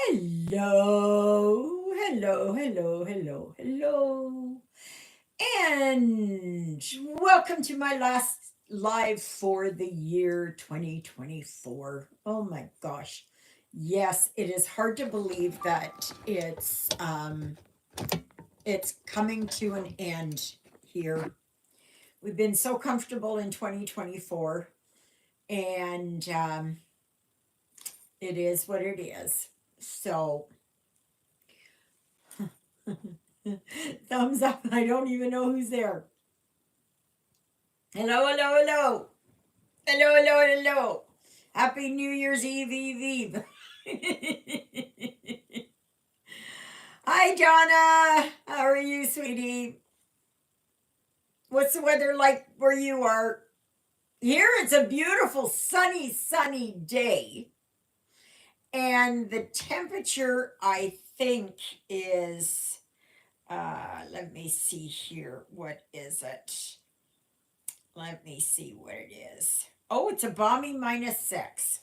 Hello, hello, hello, hello, hello. And welcome to my last live for the year 2024. Oh my gosh. Yes, it is hard to believe that it's coming to an end here. We've been so comfortable in 2024 and it is what it is. So thumbs up. I don't even know who's there. Hello, hello, hello. Hello, hello, hello. Happy New Year's Eve, Eve, Eve. Hi, Donna. How are you, sweetie? What's the weather like where you are? Here it's a beautiful, sunny day. And the temperature, I think, is, let me see here. What is it? Let me see what it is. Oh, it's a balmy -6.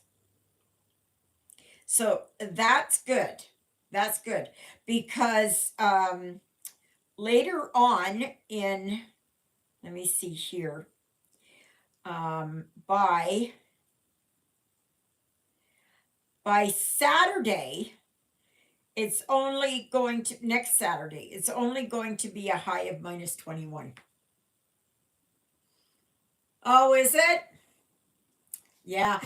So that's good. That's good because later on in, let me see here, by Saturday, it's only going to next Saturday. It's only going to be a high of -21. Oh, is it? Yeah.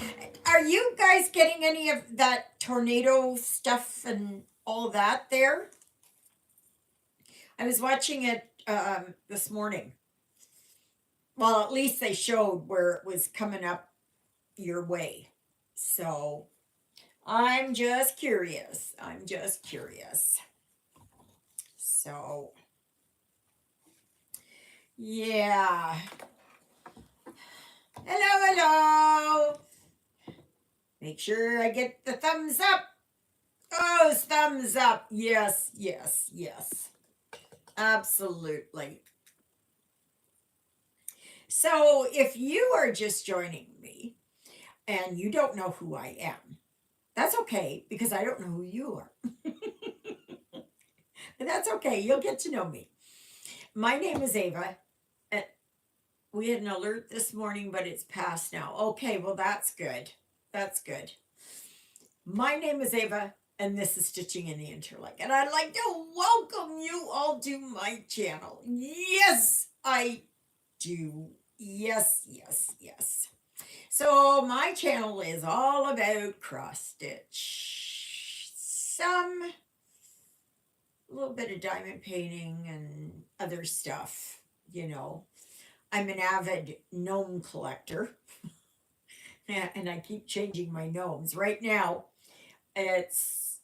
Are you guys getting any of that tornado stuff and all that there? I was watching it this morning. Well, at least they showed where it was coming up your way. So I'm just curious. I'm just curious. So, yeah. Hello, hello. Make sure I get the thumbs up. Oh, thumbs up. Yes, yes, yes. Absolutely. So, if you are just joining me and you don't know who I am, that's okay because I don't know who you are. But that's okay. You'll get to know me. My name is Ava. And we had an alert this morning, but it's past now. Okay, well, that's good. That's good. My name is Ava, and this is Stitching in the Interlake. And I'd like to welcome you all to my channel. Yes, I do. Yes, yes, yes. So my channel is all about cross stitch, some a little bit of diamond painting and other stuff, you know. I'm an avid gnome collector. And I keep changing my gnomes. Right now, it's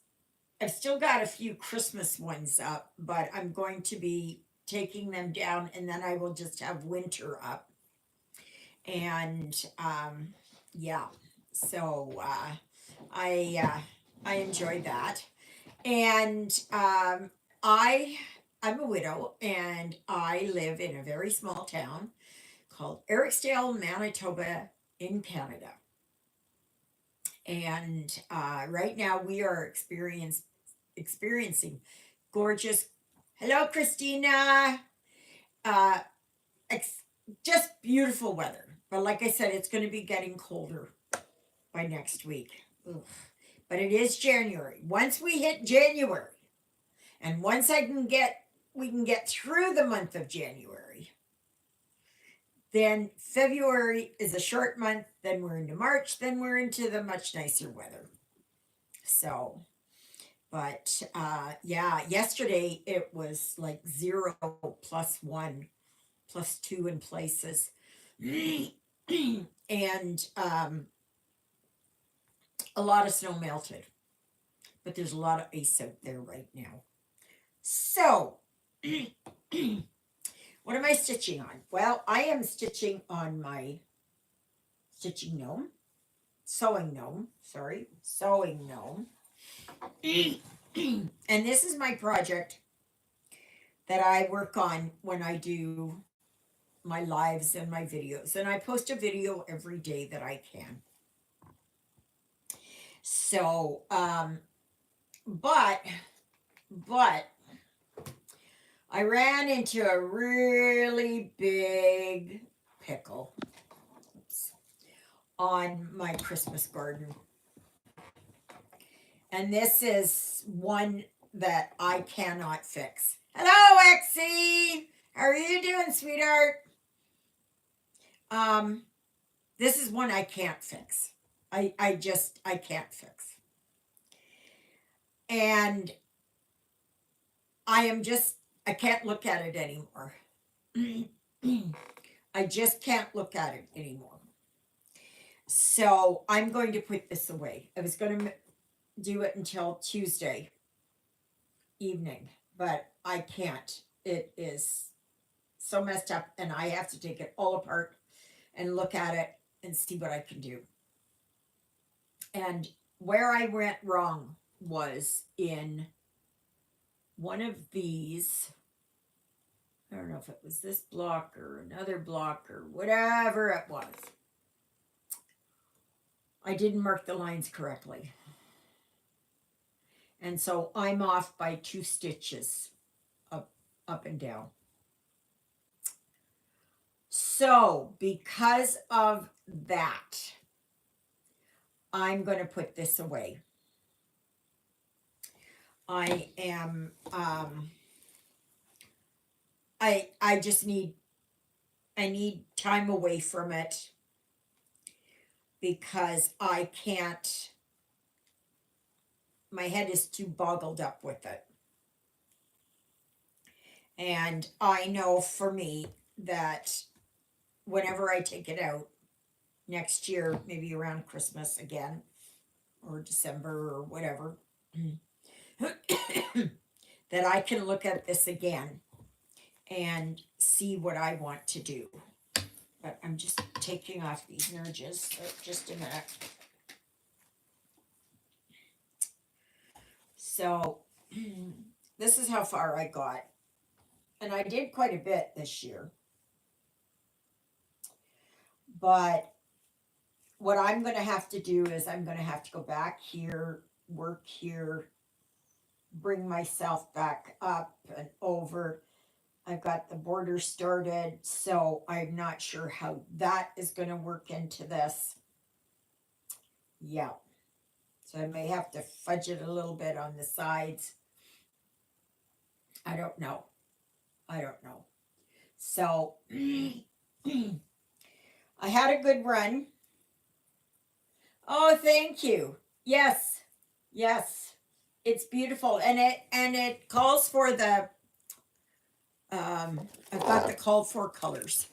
I've still got a few Christmas ones up, but I'm going to be taking them down and then I will just have winter up. And yeah, so I enjoy that. And I'm a widow and I live in a very small town called Ericsdale, Manitoba, in Canada. And right now we are experiencing gorgeous. Hello, Christina. Uh, ex- just beautiful weather. But like I said, it's going to be getting colder by next week. Ugh. But it is January. Once we hit January, and once we can get through the month of January. Then February is a short month. Then we're into March. Then we're into the much nicer weather. So, but yeah, yesterday it was like 0 +1 +2 in places. And a lot of snow melted, but there's a lot of ice out there right now. So, what am I stitching on? Well, I am stitching on my stitching gnome, sewing gnome, sorry, sewing gnome. And this is my project that I work on when I do my lives and my videos. And I post a video every day that I can. So But I ran into a really big pickle on my Christmas garden. And this is one that I cannot fix. Hello, Exie. How are you doing, sweetheart? Um, this is one I can't fix. I can't fix. And I can't look at it anymore. I just can't look at it anymore. So I'm going to put this away. I was going to do it until Tuesday evening, but I can't. It is so messed up, and I have to take it all apart and look at it and see what I can do. And where I went wrong was in one of these. I don't know if it was this block or another block or whatever it was. I didn't mark the lines correctly. And so I'm off by 2 stitches up and down. So because of that, I'm going to put this away. I am, I just need, I need time away from it because I can't, my head is too boggled up with it. And I know for me that whenever I take it out next year, maybe around Christmas again, or December or whatever, that I can look at this again and see what I want to do. But I'm just taking off these nudges. So just a minute. So this is how far I got. And I did quite a bit this year. But what I'm going to have to do is I'm going to have to go back here, work here, bring myself back up and over. I've got the border started, so I'm not sure how that is going to work into this. Yeah. So I may have to fudge it a little bit on the sides. I don't know. I don't know. So I had a good run. Oh, thank you. Yes. Yes. It's beautiful. And it calls for the I've got the called for colors.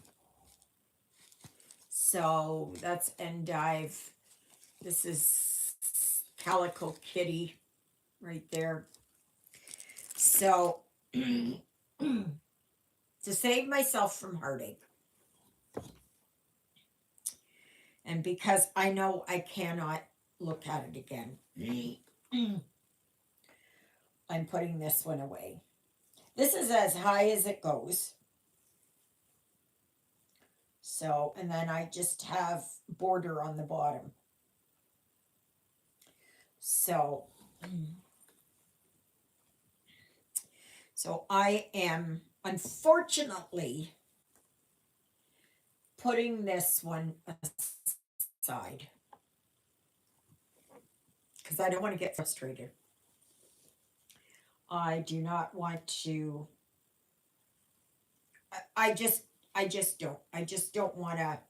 So that's endive. This is Calico Kitty right there. So to save myself from heartache, and because I know I cannot look at it again, I'm putting this one away. This is as high as it goes. So, and then I just have border on the bottom. So, so I am unfortunately putting this one aside because I don't want to get frustrated. I do not want to. I just don't. I just don't want to,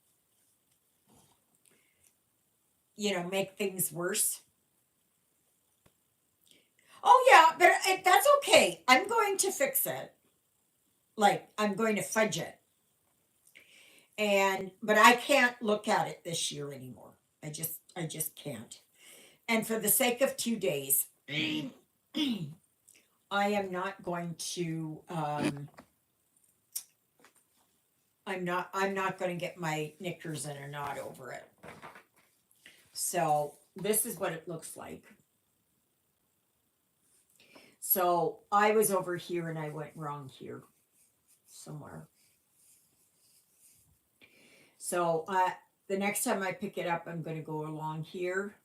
make things worse. Oh yeah, but that's okay. I'm going to fix it. Like I'm going to fudge it. But I can't look at it this year anymore. I just can't. And for the sake of 2 days, I am not going to I'm not going to get my knickers in a knot over it. So this is what it looks like. So I was over here and I went wrong here somewhere. So the next time I pick it up, I'm going to go along here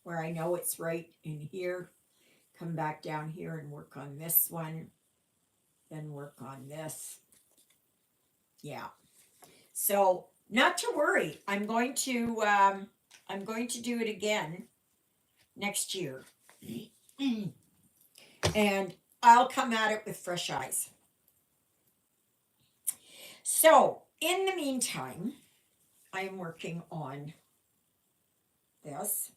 where I know it's right in here. Come back down here and work on this one, then work on this. Yeah. So not to worry. I'm going to do it again next year. And I'll come at it with fresh eyes. So in the meantime, I am working on this.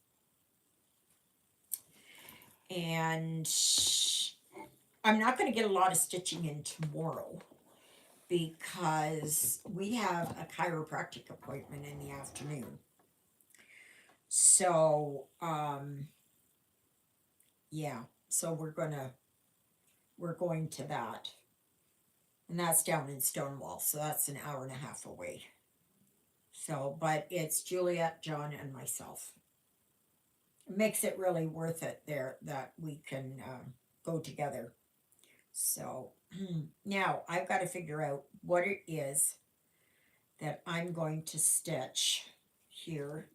And I'm not going to get a lot of stitching in tomorrow because we have a chiropractic appointment in the afternoon. So, yeah, so we're going to that. And that's down in Stonewall, so that's an hour and a half away. So, but it's Juliet, John, and myself. It makes it really worth it there that we can go together. So now I've got to figure out what it is that I'm going to stitch here.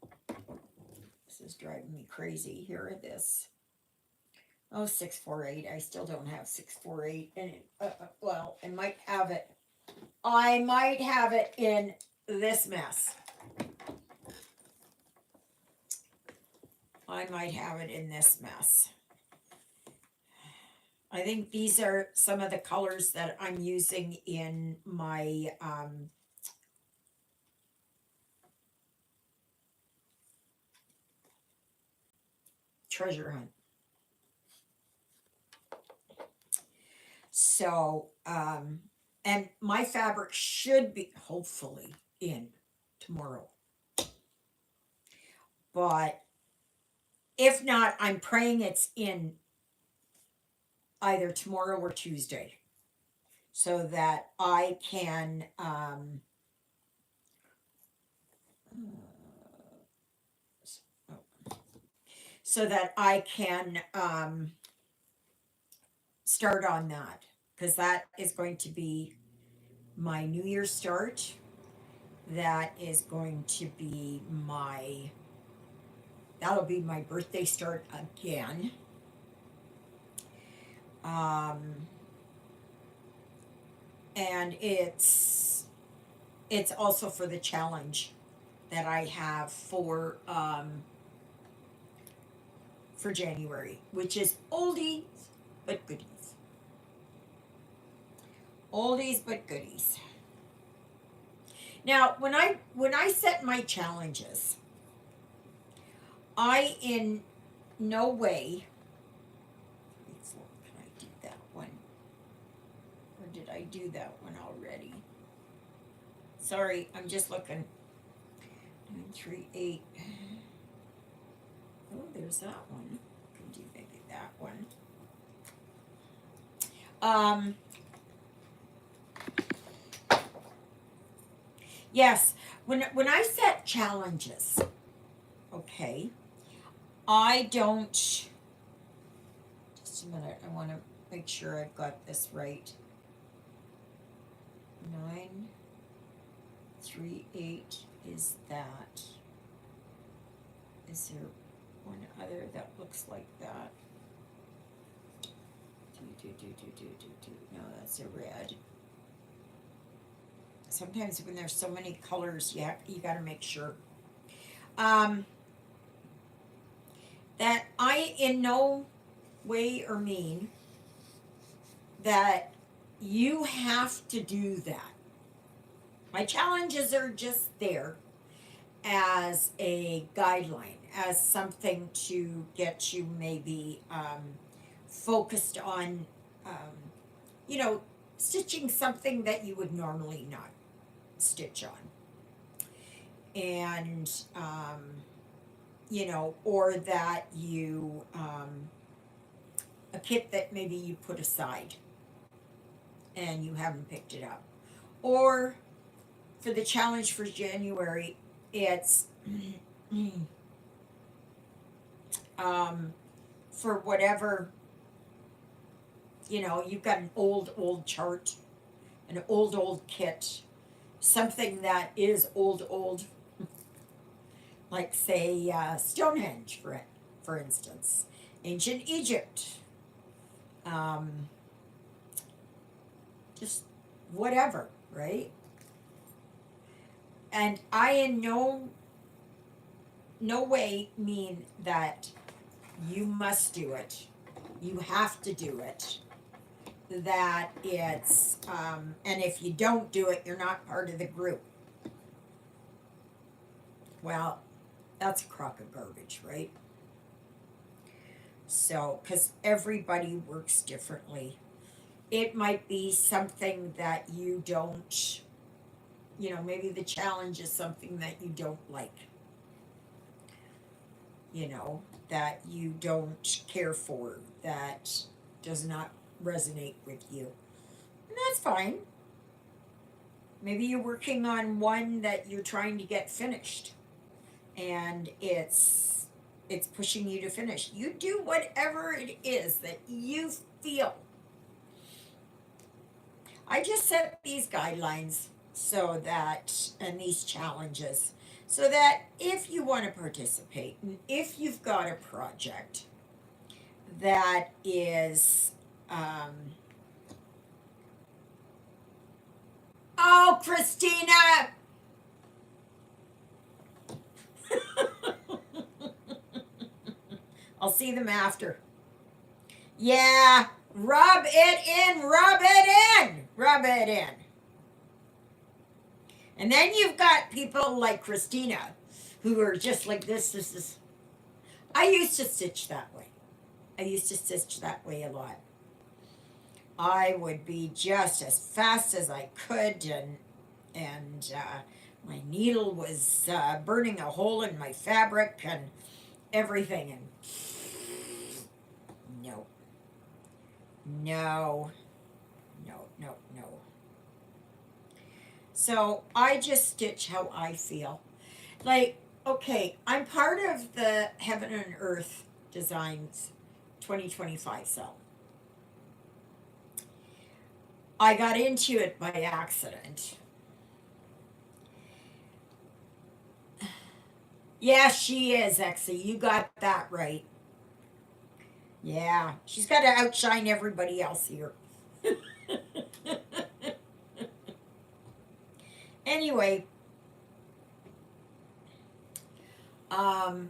This is driving me crazy. Here it is. Oh, 648. I still don't have 648. And well, I might have it. I might have it in this mess. I might have it in this mess. I think these are some of the colors that I'm using in my treasure hunt. So, and my fabric should be hopefully in tomorrow. But if not, I'm praying it's in either tomorrow or Tuesday so that I can start on that, because that is going to be my New Year's start. That is going to be that'll be my birthday start again. And it's also for the challenge that I have for January, which is oldies but goodies. Oldies but goodies. Now, when I set my challenges, I in no way. Can I do that one? Or did I do that one already? Sorry, I'm just looking. 938. Oh, there's that one. Can do maybe that one. Yes, when I set challenges, okay, I don't. Just a minute, I want to make sure I've got this right. 938 is that. Is there one other that looks like that? No, that's a red. Sometimes when there's so many colors, you got to make sure. That I in no way or mean that you have to do that. My challenges are just there as a guideline, as something to get you maybe focused on, stitching something that you would normally not stitch on. And, or that you, a kit that maybe you put aside and you haven't picked it up. Or for the challenge for January, it's for whatever, you've got an old chart, an old kit, something that is old, like say Stonehenge for it. for instance, ancient Egypt, um, just whatever, right? And I in no way mean that you must do it, you have to do it, that it's and if you don't do it, you're not part of the group. Well, that's a crock of garbage, right? So, because everybody works differently, it might be something that you don't, maybe the challenge is something that you don't like, that you don't care for, that does not resonate with you. And that's fine. Maybe you're working on one that you're trying to get finished and it's pushing you to finish. You do whatever it is that you feel. I just set these guidelines so that, and these challenges, so that if you want to participate, and if you've got a project that is, oh, Christina! I'll see them after. Yeah, rub it in, rub it in, rub it in. And then you've got people like Christina who are just like this. I used to stitch that way. I used to stitch that way a lot. I would be just as fast as I could, and my needle was burning a hole in my fabric and everything. And no, no, no, no, no. So I just stitch how I feel. Like, okay, I'm part of the Heaven and Earth Designs 2025 cell. I got into it by accident. Yeah, she is, Exie. You got that right. Yeah, she's got to outshine everybody else here. Anyway, so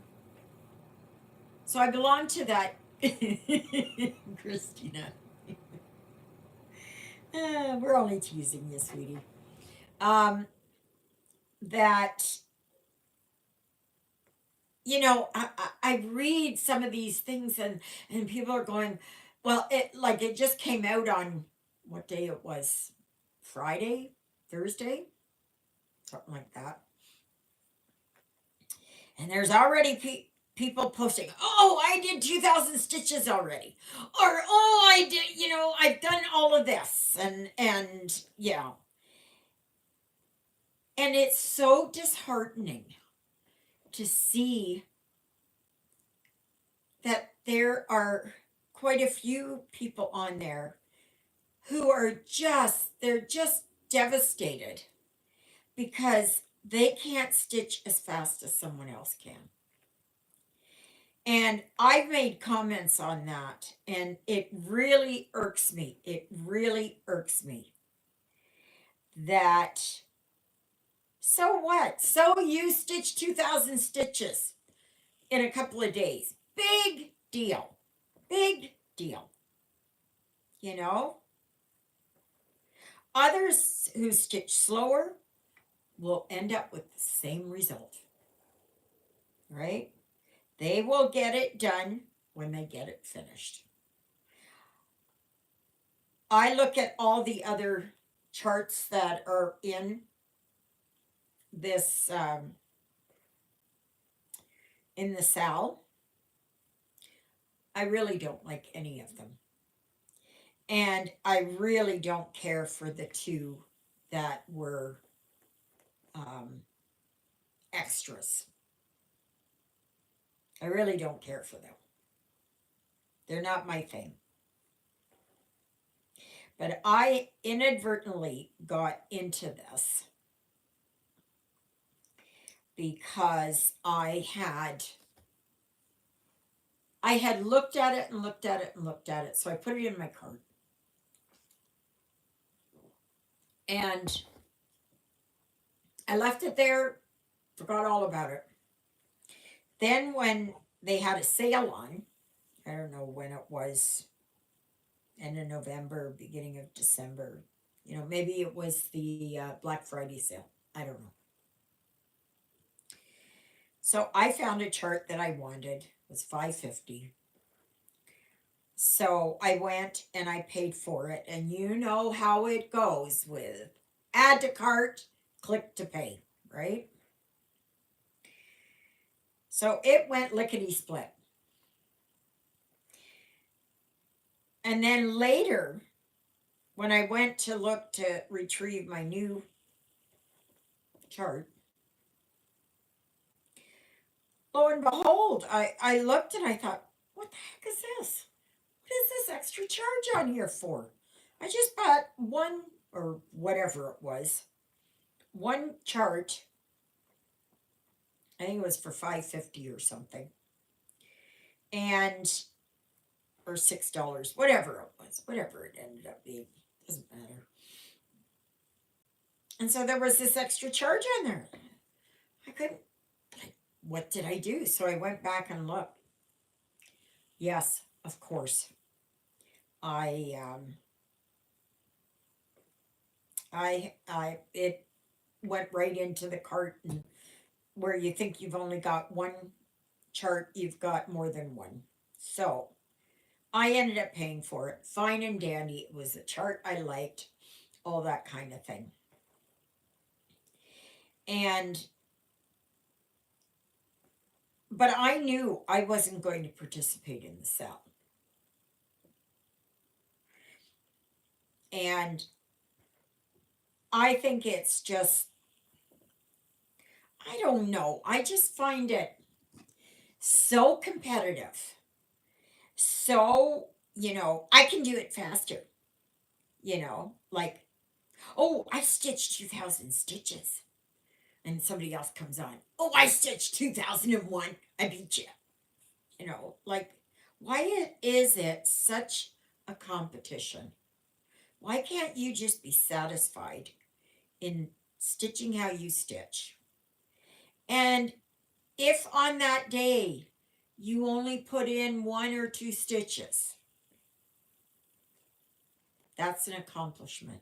I belong to that. Christina. We're only teasing you, sweetie. That I read some of these things, and people are going, well, it just came out on what day it was, Friday, Thursday, something like that, and there's already people posting, oh, I did 2,000 stitches already, or oh, I did, I've done all of this, and yeah, and it's so disheartening to see that there are quite a few people on there who are they're just devastated because they can't stitch as fast as someone else can. And I've made comments on that, and it really irks me. It really irks me that, so what? So you stitch 2,000 stitches in a couple of days. Big deal. Big deal. You know? Others who stitch slower will end up with the same result, right? They will get it done when they get it finished. I look at all the other charts that are in this, in the SAL. I really don't like any of them. And I really don't care for the two that were extras. I really don't care for them. They're not my thing. But I inadvertently got into this because I had I had looked at it and looked at it and looked at it, so I put it in my cart. And I left it there, forgot all about it. Then when they had a sale on, I don't know when it was, end of November, beginning of December. Maybe it was the Black Friday sale. I don't know. So I found a chart that I wanted. It was $5.50. So I went and I paid for it. And you know how it goes with add to cart, click to pay, right? So it went lickety split. And then later, when I went to look to retrieve my new chart, lo and behold, I looked and I thought, what the heck is this? What is this extra charge on here for? I just bought one, or whatever it was, one chart. I think it was for $5.50 or something. And, or $6, whatever it was, whatever it ended up being. Doesn't matter. And so there was this extra charge on there. I couldn't, what did I do? So I went back and looked. Yes, of course. It went right into the cart, and where you think you've only got one chart, you've got more than one. So I ended up paying for it. Fine and dandy. It was a chart I liked, all that kind of thing. But I knew I wasn't going to participate in the sale. And I think it's just, I don't know. I just find it so competitive. So, I can do it faster. Like, oh, I stitched 2,000 stitches. And somebody else comes on, oh, I stitched 2001. I beat you. Like, why is it such a competition? Why can't you just be satisfied in stitching how you stitch? And if on that day you only put in 1 or 2 stitches, that's an accomplishment.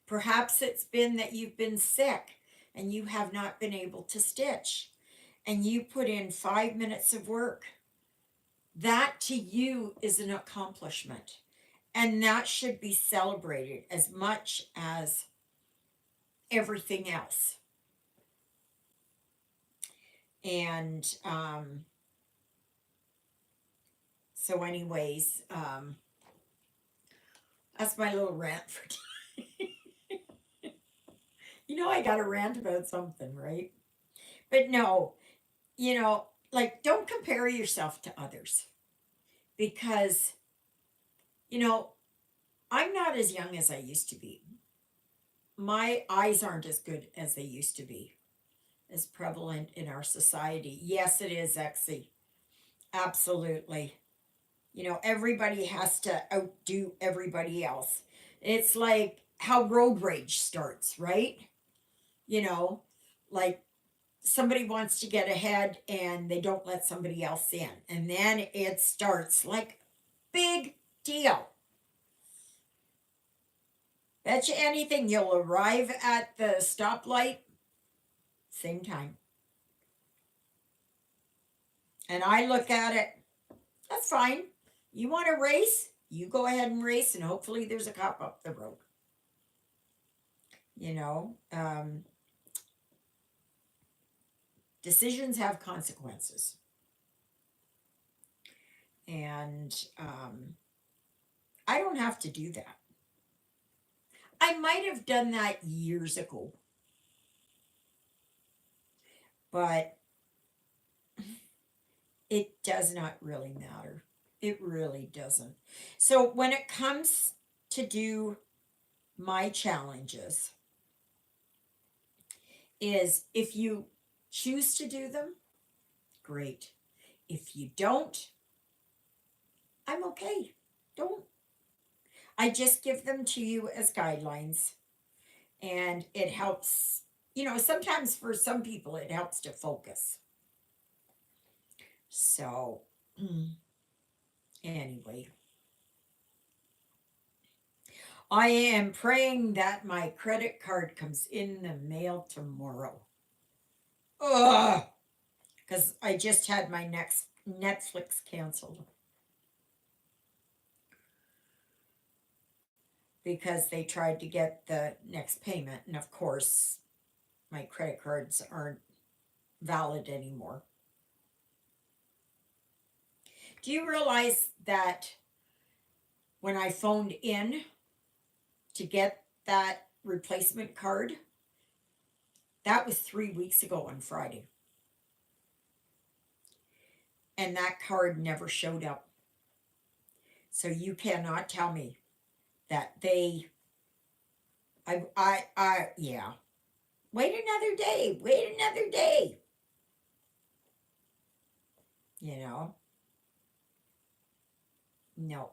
Perhaps it's been that you've been sick and you have not been able to stitch, and you put in 5 minutes of work. That to you is an accomplishment, and that should be celebrated as much as everything else. And so anyways, that's my little rant for today. I got to rant about something, right? But no, like, don't compare yourself to others, because I'm not as young as I used to be. My eyes aren't as good as they used to be, as prevalent in our society. Yes, it is, Exy. Absolutely. Everybody has to outdo everybody else. It's like how road rage starts, right? Like, somebody wants to get ahead and they don't let somebody else in. And then it starts like, big deal. Bet you anything you'll arrive at the stoplight same time. And I look at it, that's fine. You want to race? You go ahead and race, and hopefully there's a cop up the road. Decisions have consequences. And I don't have to do that. I might have done that years ago. But it does not really matter. It really doesn't. So when it comes to do my challenges, is if you choose to do them, great. If you don't, I'm okay. Don't. I just give them to you as guidelines, and it helps. Sometimes for some people it helps to focus. So, anyway, I am praying that my credit card comes in the mail tomorrow. Ugh, because I just had my next Netflix canceled because they tried to get the next payment, and of course, my credit cards aren't valid anymore. Do you realize that when I phoned in to get that replacement card, that was 3 weeks ago on Friday, and that card never showed up. So you cannot tell me that yeah. Wait another day. Wait another day. You know? No.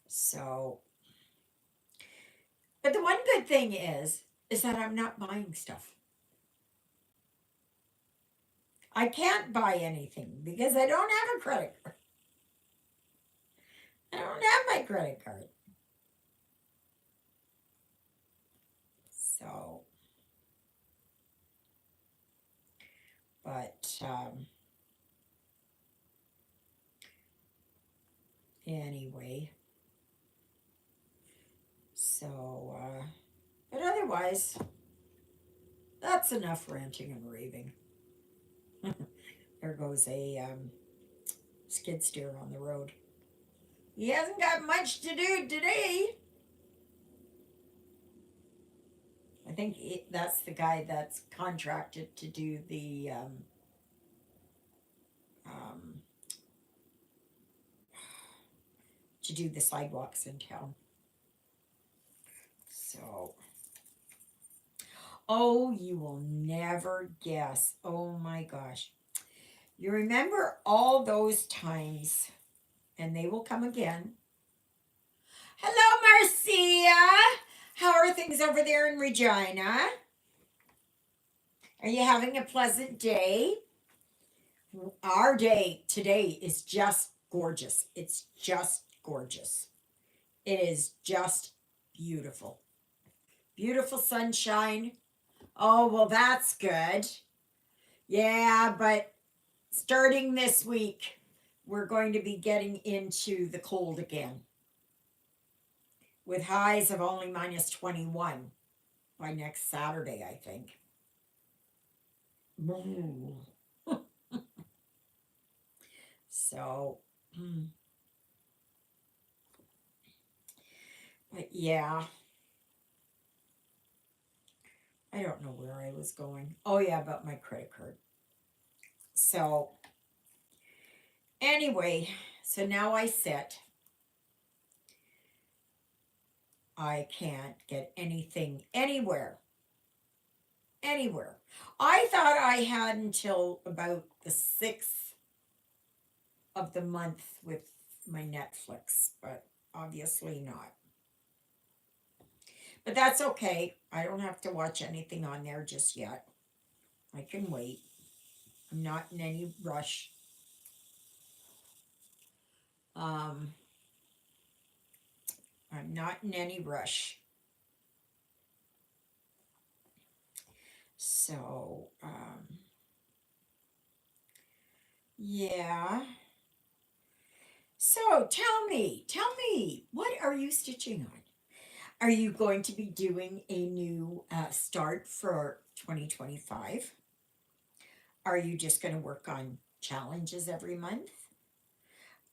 So, but the one good thing is that I'm not buying stuff. I can't buy anything because I don't have a credit card. I don't have my credit card. So, but anyway, so, but otherwise, that's enough ranting and raving. There goes a skid steer on the road. He hasn't got much to do today. I think that's the guy that's contracted to do the um, sidewalks in town. So, oh, you will never guess. Oh my gosh. You remember all those times, and they will come again. Hello, Marcia. How are things over there in Regina? Are you having a pleasant day? Our day today is just gorgeous. It's just gorgeous. It is just beautiful. Beautiful sunshine. Oh, well, that's good. Yeah, but starting this week, we're going to be getting into the cold again with highs of only minus 21 by next Saturday, I think. So, but yeah, I don't know where I was going. Oh, yeah, about my credit card. So, anyway, so now I sit. I can't get anything anywhere. Anywhere. I thought I had until about the 6th of the month with my Netflix, but obviously not. But that's okay. I don't have to watch anything on there just yet. I can wait. I'm not in any rush. I'm not in any rush. So, yeah. So tell me, what are you stitching on? Are you going to be doing a new start for 2025? Are you just going to work on challenges every month?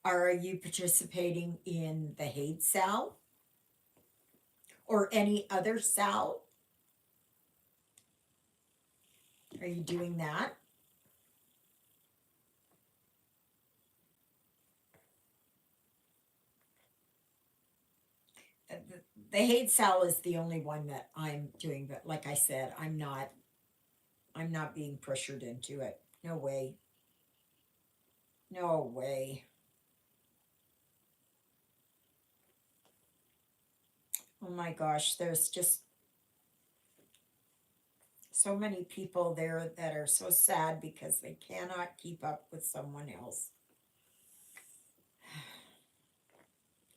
Are you participating in the Hate Sal or any other Sal? Are you doing that? The Hate Sal is the only one that I'm doing, but like I said, I'm not I'm not being pressured into it. No way. No way. Oh my gosh, there's just so many people there that are so sad because they cannot keep up with someone else.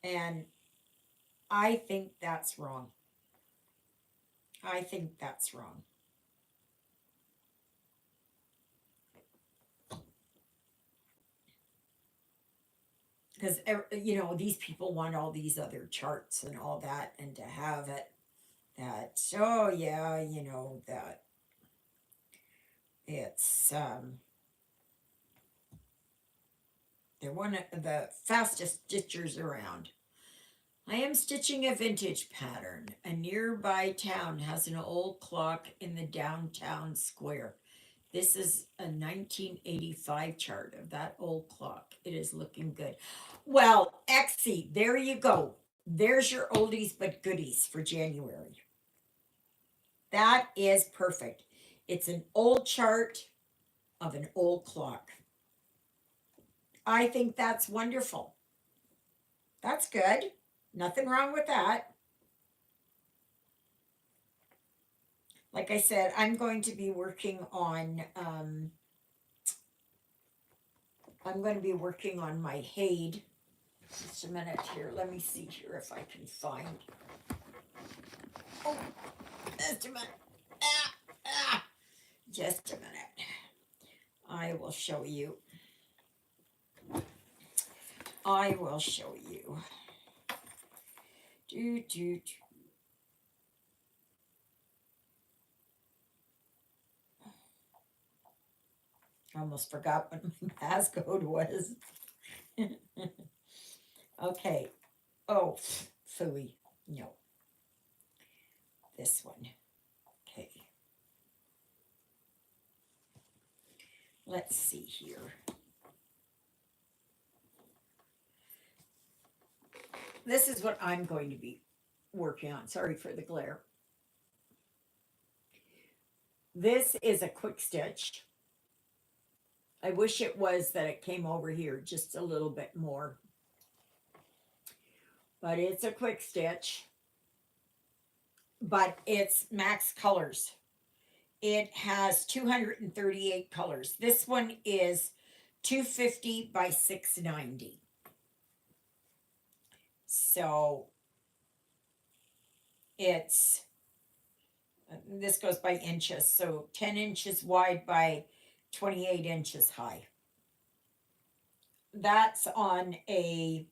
And I think that's wrong. I think that's wrong. Because, these people want all these other charts and all that, and to have it that, oh yeah, that it's, they're one of the fastest stitchers around. I am stitching a vintage pattern. A nearby town has an old clock in the downtown square. This is a 1985 chart of that old clock. It is looking good. Well, Exie, there you go. There's your oldies but goodies for January. That is perfect. It's an old chart of an old clock. I think that's wonderful. That's good. Nothing wrong with that. Like I said, I'm going to be working on my Haid. Just a minute here. Let me see here if I can find. Oh, just a minute. Ah, ah. Just a minute. I will show you. I will show you. Do, do, do. I almost forgot what my passcode was. Okay. Oh, phooey. No. This one. Okay. Let's see here. This is what I'm going to be working on. Sorry for the glare. This is a quick stitch. I wish it was that it came over here just a little bit more. But it's a quick stitch. But it's max colors. It has 238 colors. This one is 250 by 690. So it's, this goes by inches. So 10 inches wide by 28 inches high. That's on a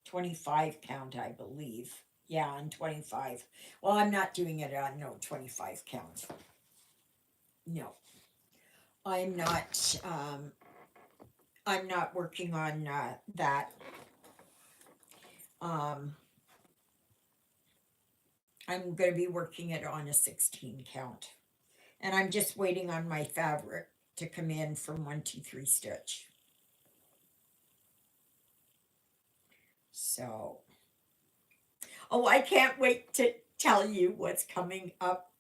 25 count, I believe. Yeah, on 25. Well, I'm not doing it on no 25 count. No. I'm not working on that. I'm going to be working it on a 16 count. And I'm just waiting on my fabric to come in from 1, 2, 3 stitch. So, oh, I can't wait to tell you what's coming up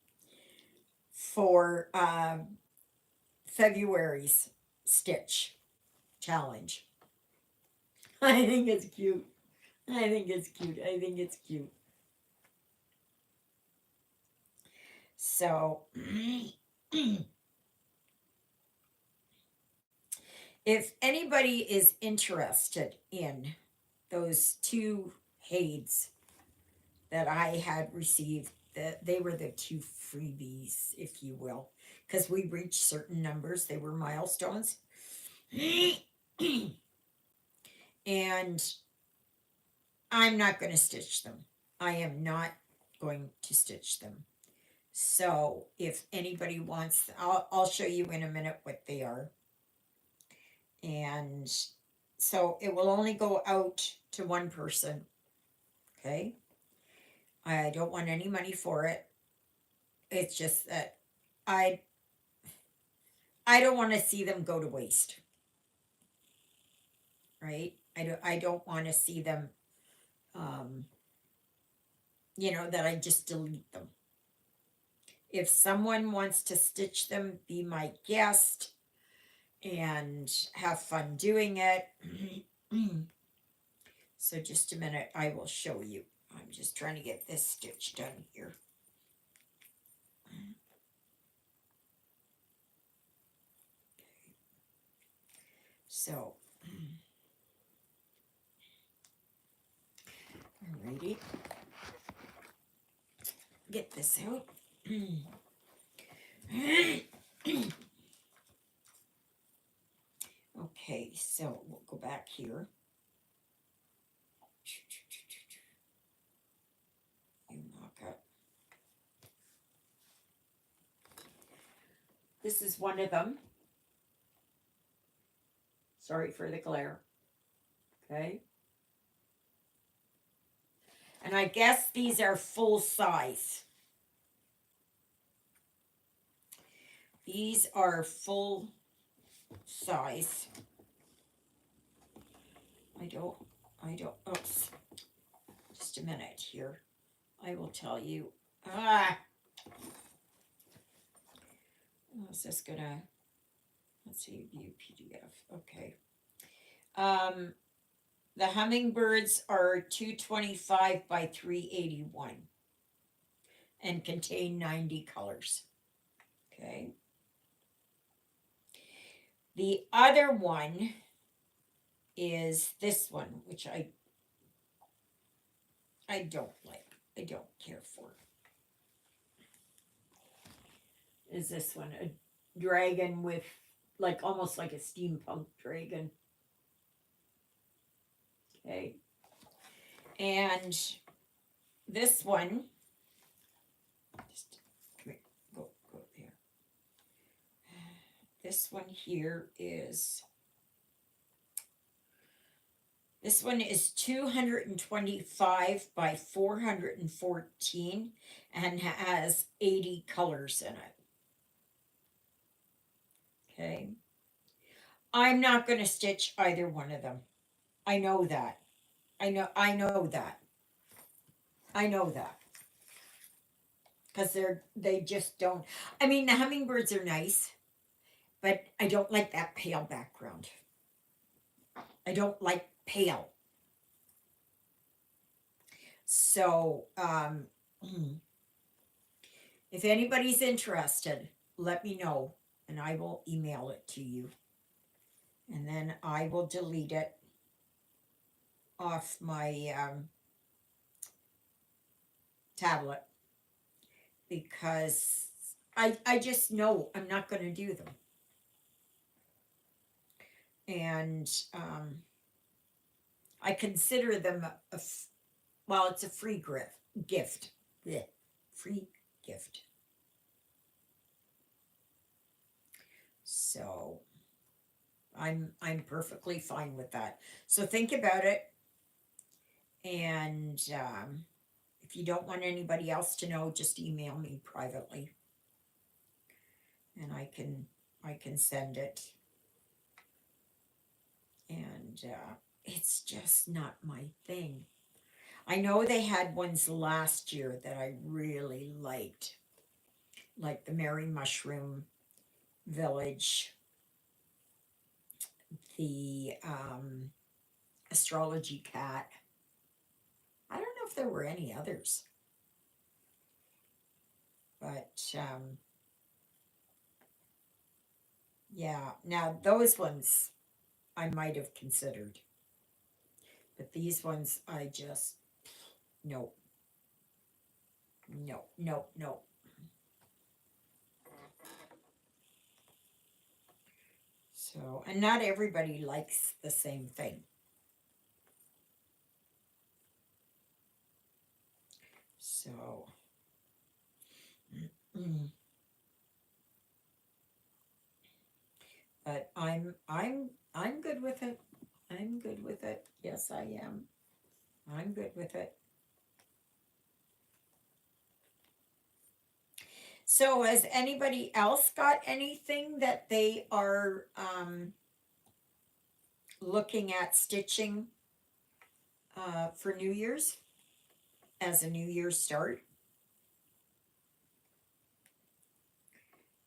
for February's stitch challenge. I think it's cute. I think it's cute. I think it's cute. So, if anybody is interested in those 2 Haids that I had received, they were the 2 freebies, if you will, because we reached certain numbers. They were milestones. And I'm not going to stitch them. I am not going to stitch them. So if anybody wants, I'll show you in a minute what they are. And so it will only go out to one person. Okay. I don't want any money for it. It's just that I don't want to see them go to waste. Right? I don't want to see them that I just delete them. if someone wants to stitch them, be my guest and have fun doing it. So just a minute, I will show you. I'm just trying to get this stitch done here. So, alrighty, get this out. Okay, so we'll go back here. You knock up. This is one of them. Sorry for the glare. Okay. And I guess these are full size. These are full size. I don't, oops. Just a minute here. I will tell you. Is this gonna, let's see, view PDF. Okay. The hummingbirds are 225 by 381 and contain 90 colors. Okay. The other one is this one, which I don't like. I don't care for. Is this one a dragon with like almost like a steampunk dragon? Okay. And this one, just come here, go there. This one here is, this one is 225 by 414 and has 80 colors in it. Okay. I'm not going to stitch either one of them. I know that. I know that. I know that. Because they just don't. I mean, the hummingbirds are nice, but I don't like that pale background. I don't like pale. So, if anybody's interested, let me know and I will email it to you. And then I will delete it off my tablet because I just know I'm not going to do them. And I consider them well, it's a free gift. Blech. Free gift. So I'm perfectly fine with that. So think about it. And if you don't want anybody else to know, just email me privately. And I can send it. And it's just not my thing. I know they had ones last year that I really liked, like the Merry Mushroom Village, the Astrology Cat. I don't know if there were any others, but yeah. Now those ones I might have considered, but these ones I just no. So, and not everybody likes the same thing. So, but I'm good with it. I'm good with it. Yes, I am. I'm good with it. So has anybody else got anything that they are looking at stitching for New Year's as a New Year's start?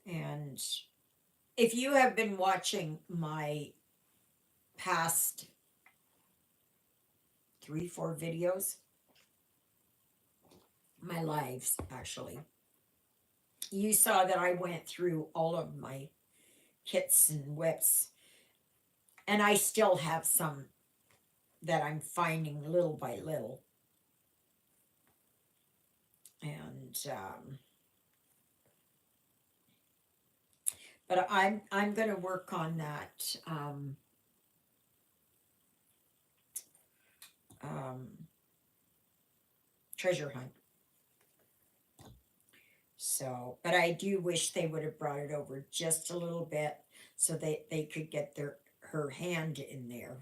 And if you have been watching my past 3, 4 videos, my lives actually, you saw that I went through all of my kits and whips, and I still have some that I'm finding little by little. And but I'm going to work on that um, treasure hunt. So, but I do wish they would have brought it over just a little bit so they could get her hand in there.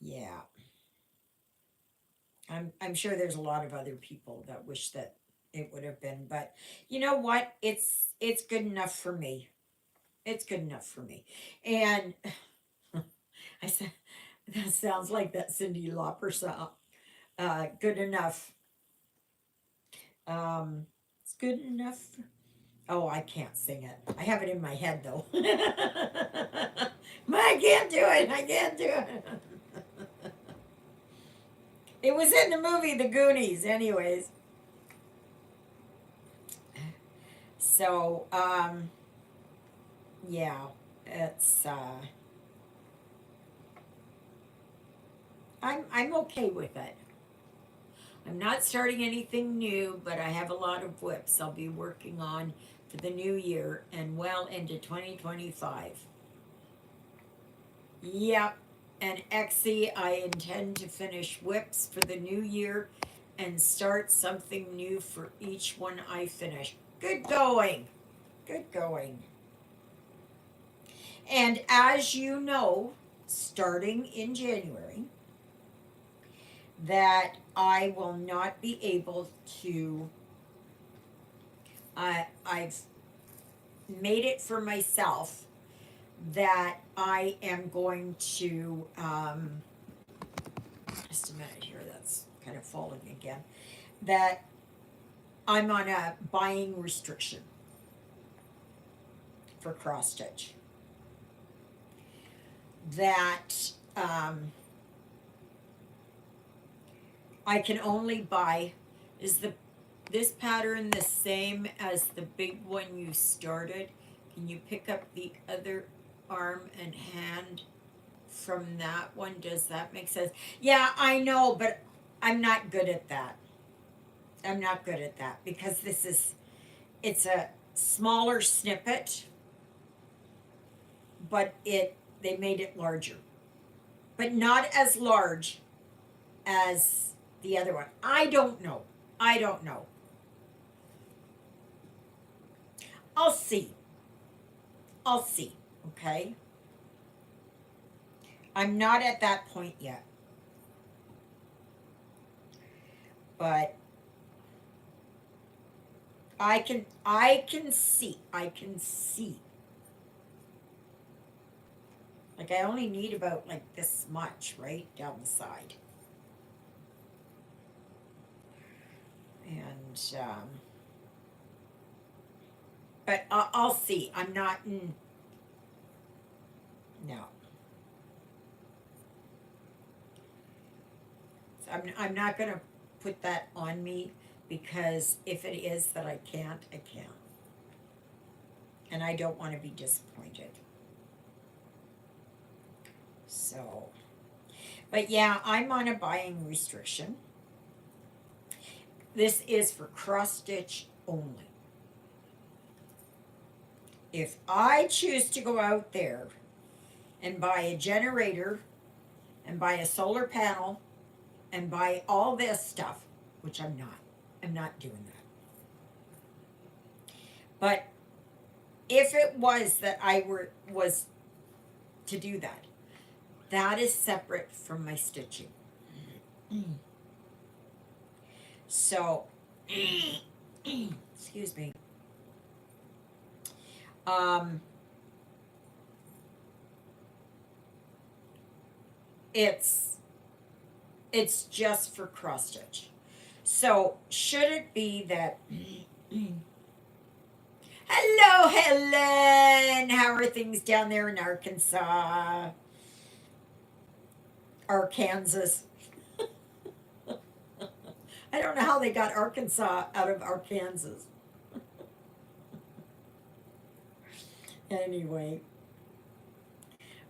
Yeah. I'm sure there's a lot of other people that wish that it would have been, but you know what? It's good enough for me. It's good enough for me. And I said that sounds like that Cyndi Lauper song. Good enough. It's good enough. Oh, I can't sing it. I have it in my head though. I can't do it. I can't do it. It was in the movie The Goonies, anyways. So, yeah, it's I'm okay with it. I'm not starting anything new, but I have a lot of whips I'll be working on for the new year and well into 2025. Yep. And Exie, I intend to finish whips for the new year and start something new for each one I finish. Good going. Good going. And as you know, starting in January, that I will not be able to. I've made it for myself that I am going to. Just a minute here, that's kind of falling again. That I'm on a buying restriction for cross stitch. That I can only buy. Is this pattern the same as the big one you started? Can you pick up the other arm and hand from that one? Does that make sense? Yeah, I know, but I'm not good at that. I'm not good at that because it's a smaller snippet, but they made it larger, but not as large as the other one. I don't know. I don't know. I'll see. I'll see. Okay. I'm not at that point yet. But I can see. I can see. Like I only need about like this much, right? Down the side. And but I'll see. I'm not in. No. So I'm not gonna put that on me because if it is that I can't, I can't. And I don't want to be disappointed. So, but yeah, I'm on a buying restriction. This is for cross stitch only. If I choose to go out there and buy a generator and buy a solar panel and buy all this stuff, which I'm not doing that. But if it was that I was to do that, that is separate from my stitching. So, excuse me. It's just for cross stitch. So should it be that Hello, Helen. How are things down there in Arkansas? Arkansas. I don't know how they got Arkansas out of Arkansas. Anyway,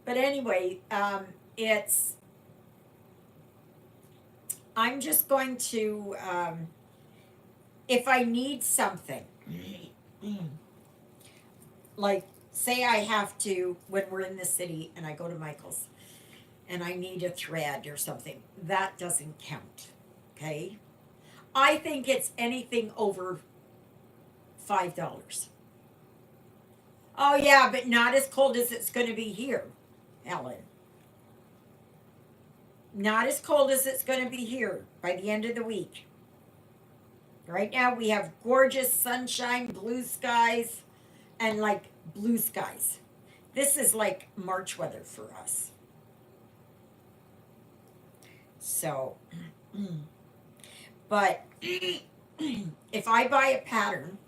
but anyway, it's. I'm just going to, if I need something, like say I have to, when we're in the city and I go to Michael's and I need a thread or something, that doesn't count. Okay? I think it's anything over $5. Oh, yeah, but not as cold as it's going to be here, Ellen. Not as cold as it's going to be here by the end of the week. Right now, we have gorgeous sunshine, blue skies, and like blue skies. This is like March weather for us. So, but if I buy a pattern,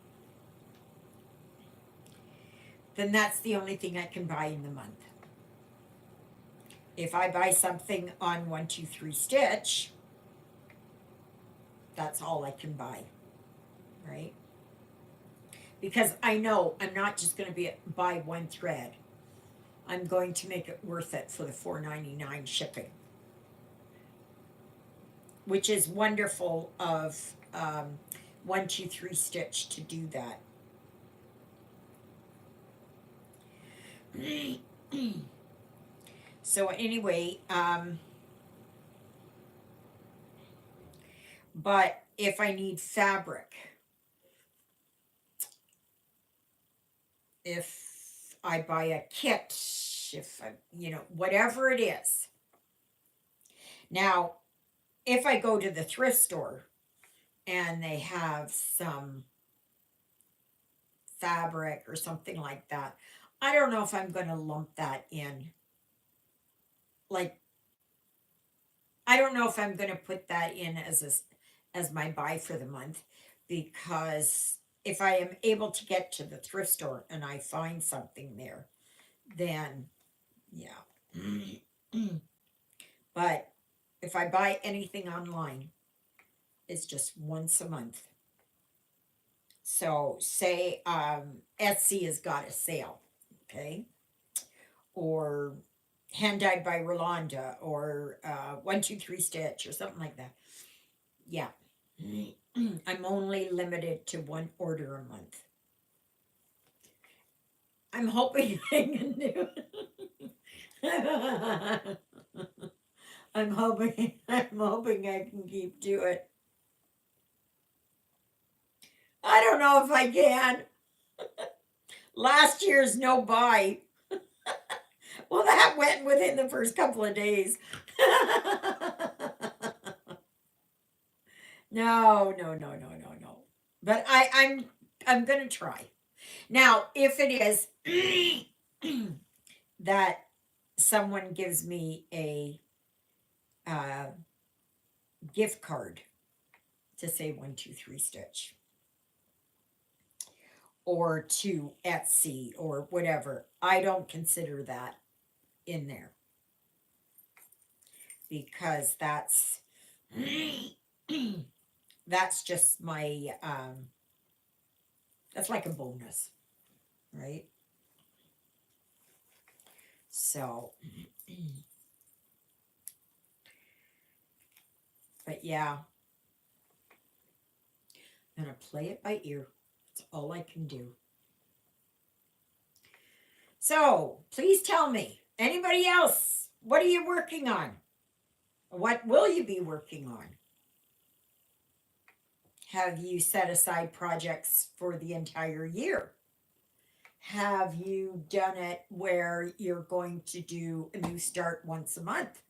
then that's the only thing I can buy in the month. If I buy something on 123 Stitch, that's all I can buy, right? Because I know I'm not just going to buy one thread. I'm going to make it worth it for the $4.99 shipping, which is wonderful of 123 Stitch to do that. So anyway, but if I need fabric, if I buy a kit, if I, whatever it is. Now, if I go to the thrift store and they have some fabric or something like that, I don't know if I'm going to lump that in. Like, I don't know if I'm going to put that in as my buy for the month, because if I am able to get to the thrift store and I find something there, then yeah. But if I buy anything online, it's just once a month. So say Etsy has got a sale, okay? Or Hand Dyed by Rolanda, or 123 Stitch, or something like that. Yeah. I'm only limited to one order a month. I'm hoping I can do it. I'm hoping I can keep to it. I don't know if I can. Last year's no buy. Well, that went within the first couple of days. No, no, no, no, no, no. But I'm gonna try. Now, if it is that someone gives me a uh, gift card to say 123 Stitch, or to Etsy, or whatever, I don't consider that in there, because that's just my that's like a bonus, right? So but yeah, I'm gonna play it by ear. That's all I can do. So please tell me, anybody else, what are you working on? What will you be working on? Have you set aside projects for the entire year? Have you done it where you're going to do a new start once a month?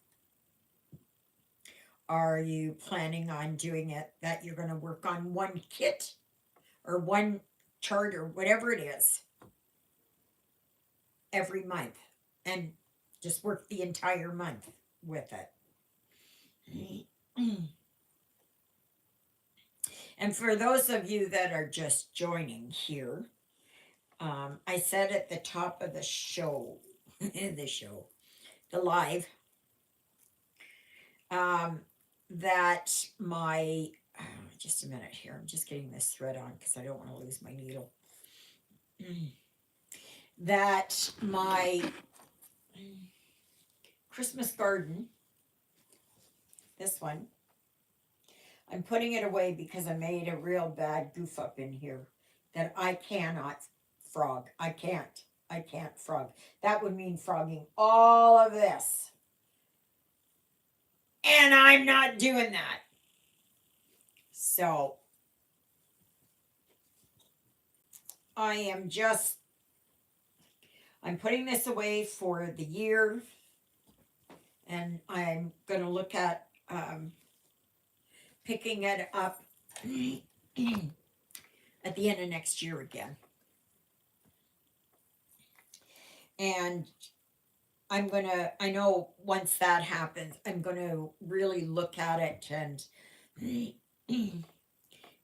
Are you planning on doing it that you're going to work on one kit or one chart or whatever it is every month, and just work the entire month with it? And for those of you that are just joining here, I said at the top of the show, the live, um, that my, just a minute here, I'm just getting this thread on because I don't want to lose my needle. That my Christmas garden, this one, I'm putting it away because I made a real bad goof up in here that I cannot frog. I can't frog. That would mean frogging all of this. And I'm not doing that. So I am just, I'm putting this away for the year. And I'm going to look at picking it up at the end of next year again. And I'm going to, I know once that happens, I'm going to really look at it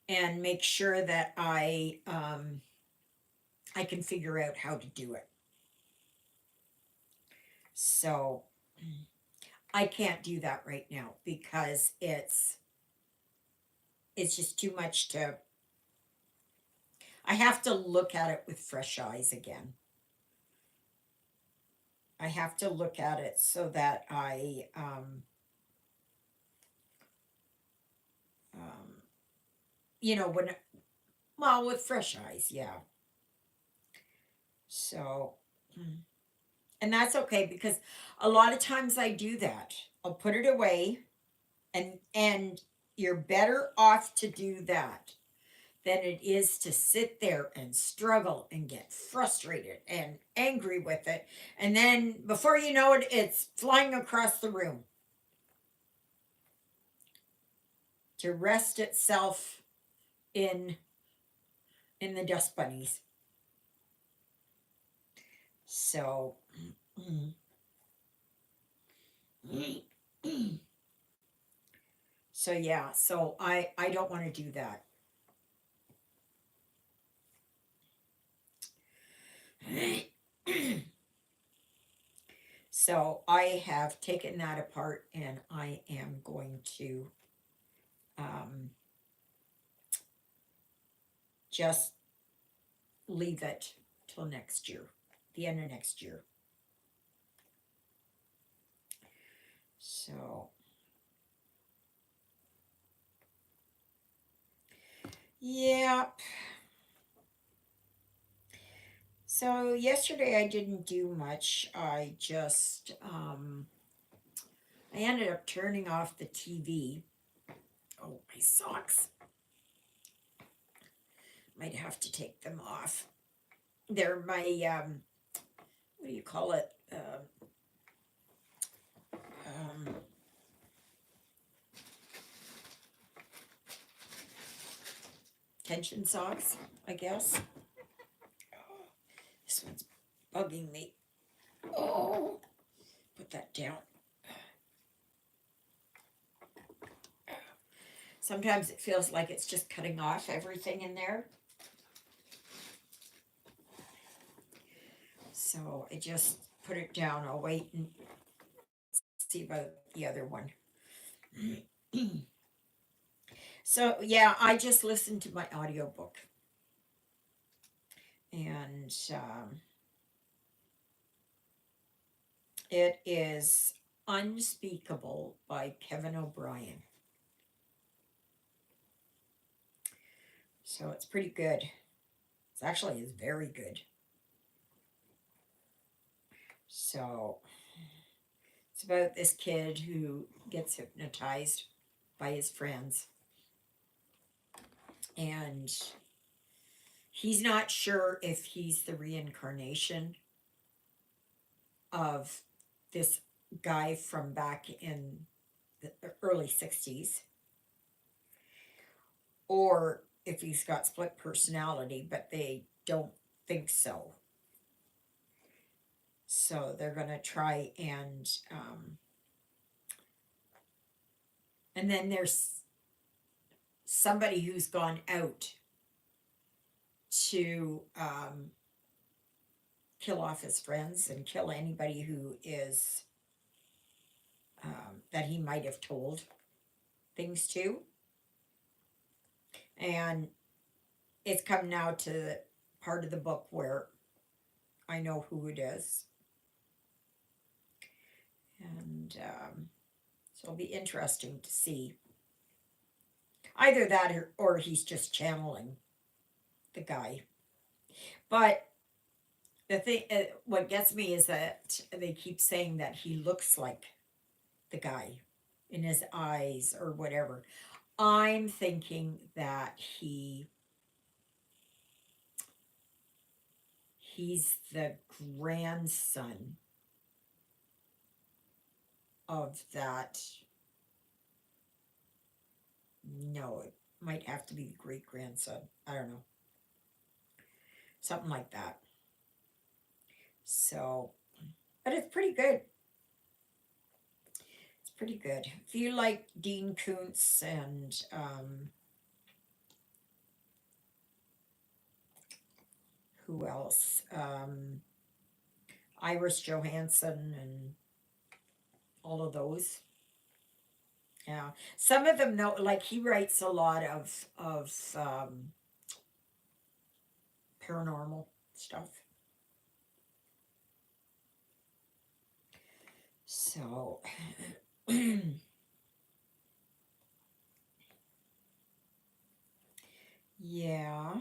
and make sure that I can figure out how to do it. So I can't do that right now because it's just too much to, I have to look at it with fresh eyes again. I have to look at it so that I when, well, with fresh eyes, yeah. So, and that's okay because a lot of times I do that. I'll put it away, and you're better off to do that than it is to sit there and struggle and get frustrated and angry with it. And then before you know it, it's flying across the room to rest itself in the dust bunnies. So so yeah, so I don't want to do that. So I have taken that apart and I am going to just leave it till next year, the end of next year. So, yeah. So yesterday I didn't do much. I just, I ended up turning off the TV. Oh, my socks. Might have to take them off. They're my, what do you call it? Tension socks, I guess. Oh, this one's bugging me. Oh, put that down. Sometimes it feels like it's just cutting off everything in there. So I just put it down. I'll wait and see about the other one. So yeah, I just listened to my audiobook. And it is Unspeakable by Kevin O'Brien. So it's pretty good. It's actually is very good. So it's about this kid who gets hypnotized by his friends. And he's not sure if he's the reincarnation of this guy from back in the early 60s or if he's got split personality, but they don't think so. So they're going to try and then there's somebody who's gone out to kill off his friends and kill anybody who is that he might have told things to. And it's come now to the part of the book where I know who it is. And so it'll be interesting to see. Either that or he's just channeling the guy. But the thing, what gets me is that they keep saying that he looks like the guy in his eyes or whatever. I'm thinking that he's the grandson of that. No, it might have to be the great grandson. I don't know. Something like that. So, but it's pretty good. It's pretty good. If you like Dean Koontz and who else? Iris Johansson and all of those. Yeah, some of them know. Like he writes a lot of paranormal stuff. So, yeah.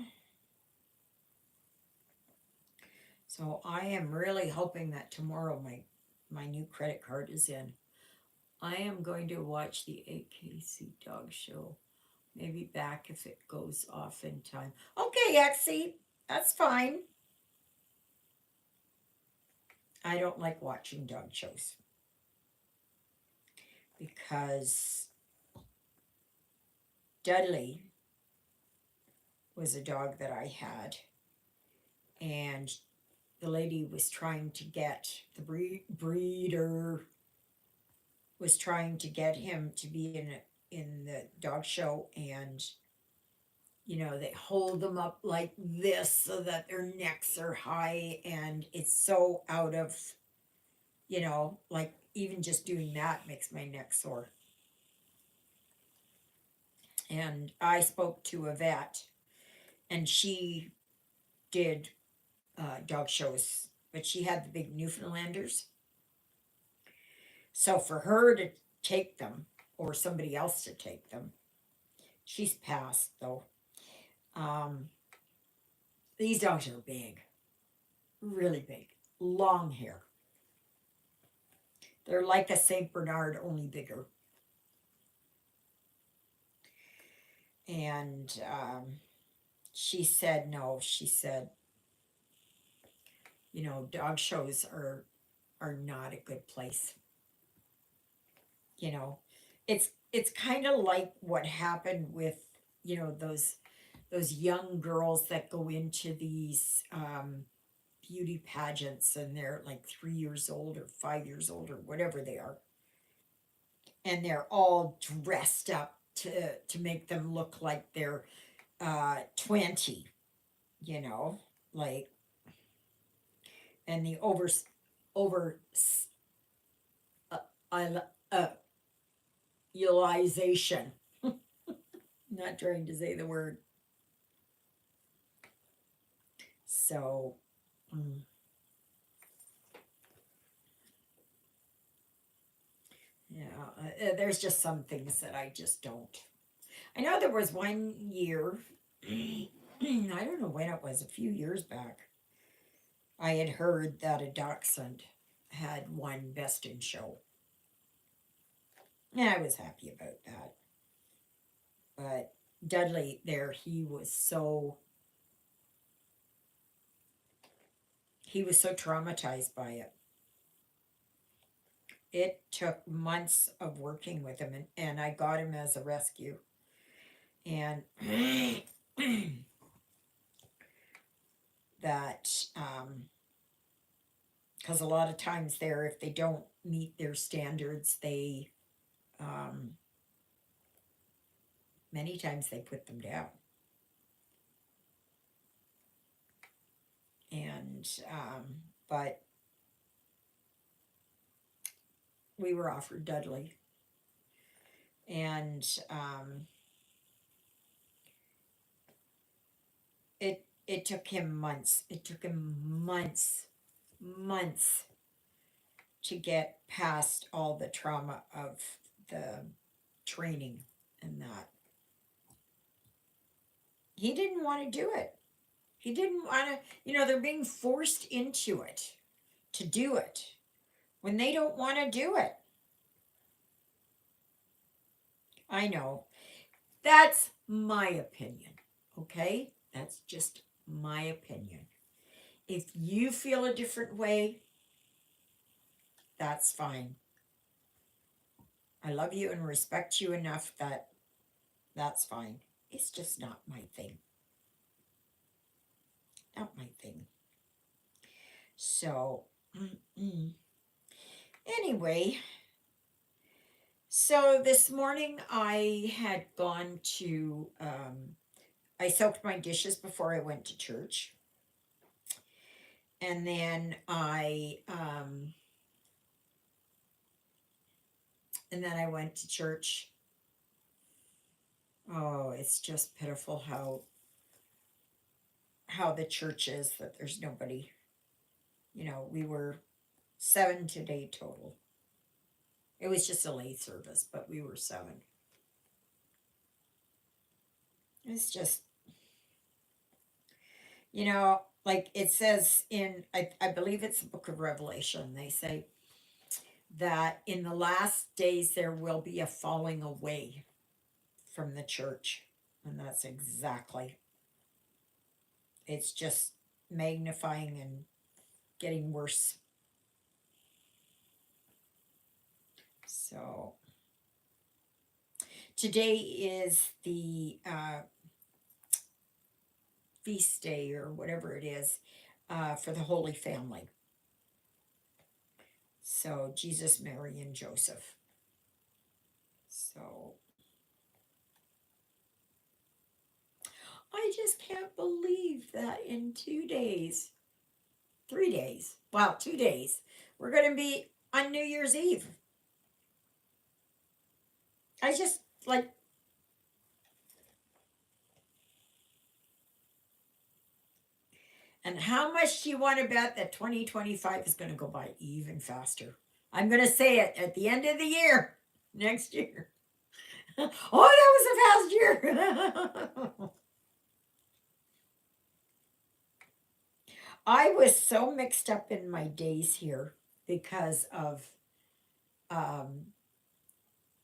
So I am really hoping that tomorrow my new credit card is in. I am going to watch the AKC dog show. Maybe back if it goes off in time. Okay, Exie, that's fine. I don't like watching dog shows because Dudley was a dog that I had, and the lady was trying to get the breeder was trying to get him to be in the dog show, and they hold them up like this so that their necks are high, and it's so out of, like even just doing that makes my neck sore. And I spoke to a vet, and she did dog shows, but she had the big Newfoundlanders. So for her to take them, or somebody else to take them, she's passed though. These dogs are big, really big, long hair. They're like a Saint Bernard, only bigger. And she said no. She said, dog shows are not a good place. It's kind of like what happened with those young girls that go into these beauty pageants, and they're like 3 years old or 5 years old or whatever they are, and they're all dressed up to make them look like they're 20, like, and the over uh, utilization. Not trying to say the word. So, yeah, there's just some things that I just don't. I know there was one year, I don't know when it was, a few years back, I had heard that a dachshund had won Best in Show. And I was happy about that. But Dudley there, he was so traumatized by it. It took months of working with him, and I got him as a rescue. And that, because a lot of times there, if they don't meet their standards, they, many times they put them down. And And, but we were offered Dudley. And, it took him months. It took him months to get past all the trauma of the training and that. He didn't want to do it. He didn't want to, they're being forced into it to do it when they don't want to do it. I know. That's my opinion, okay? That's just my opinion. If you feel a different way, that's fine. I love you and respect you enough that that's fine. It's just not my thing. Not my thing. So, anyway, so this morning I had gone to, I soaked my dishes before I went to church. And then I went to church. Oh, it's just pitiful how the church is, that there's nobody. We were 7 today total. It was just a late service, but we were 7. It's just, like it says in, I believe it's the book of Revelation, they say that in the last days there will be a falling away from the church. And that's exactly. It's just magnifying and getting worse. So today is the feast day or whatever it is for the Holy Family. So Jesus, Mary, and Joseph. So I just can't believe that in 2 days, 3 days, 2 days, we're going to be on New Year's Eve. I just like, and how much do you want to bet that 2025 is going to go by even faster? I'm going to say it at the end of the year, next year. Oh, that was a fast year. I was so mixed up in my days here because of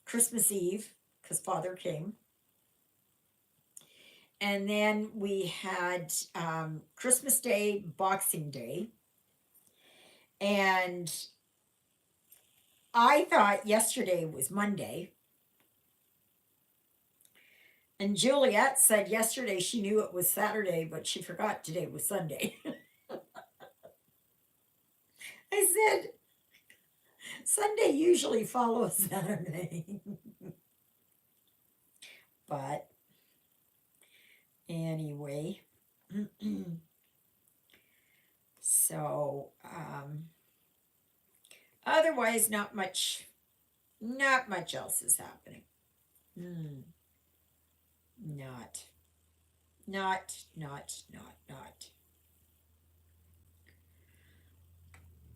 Christmas Eve, because Father came. And then we had Christmas Day, Boxing Day. And I thought yesterday was Monday. And Juliet said yesterday she knew it was Saturday, but she forgot today was Sunday. I said, Sunday usually follows Saturday. But anyway, so otherwise not much else is happening. Not.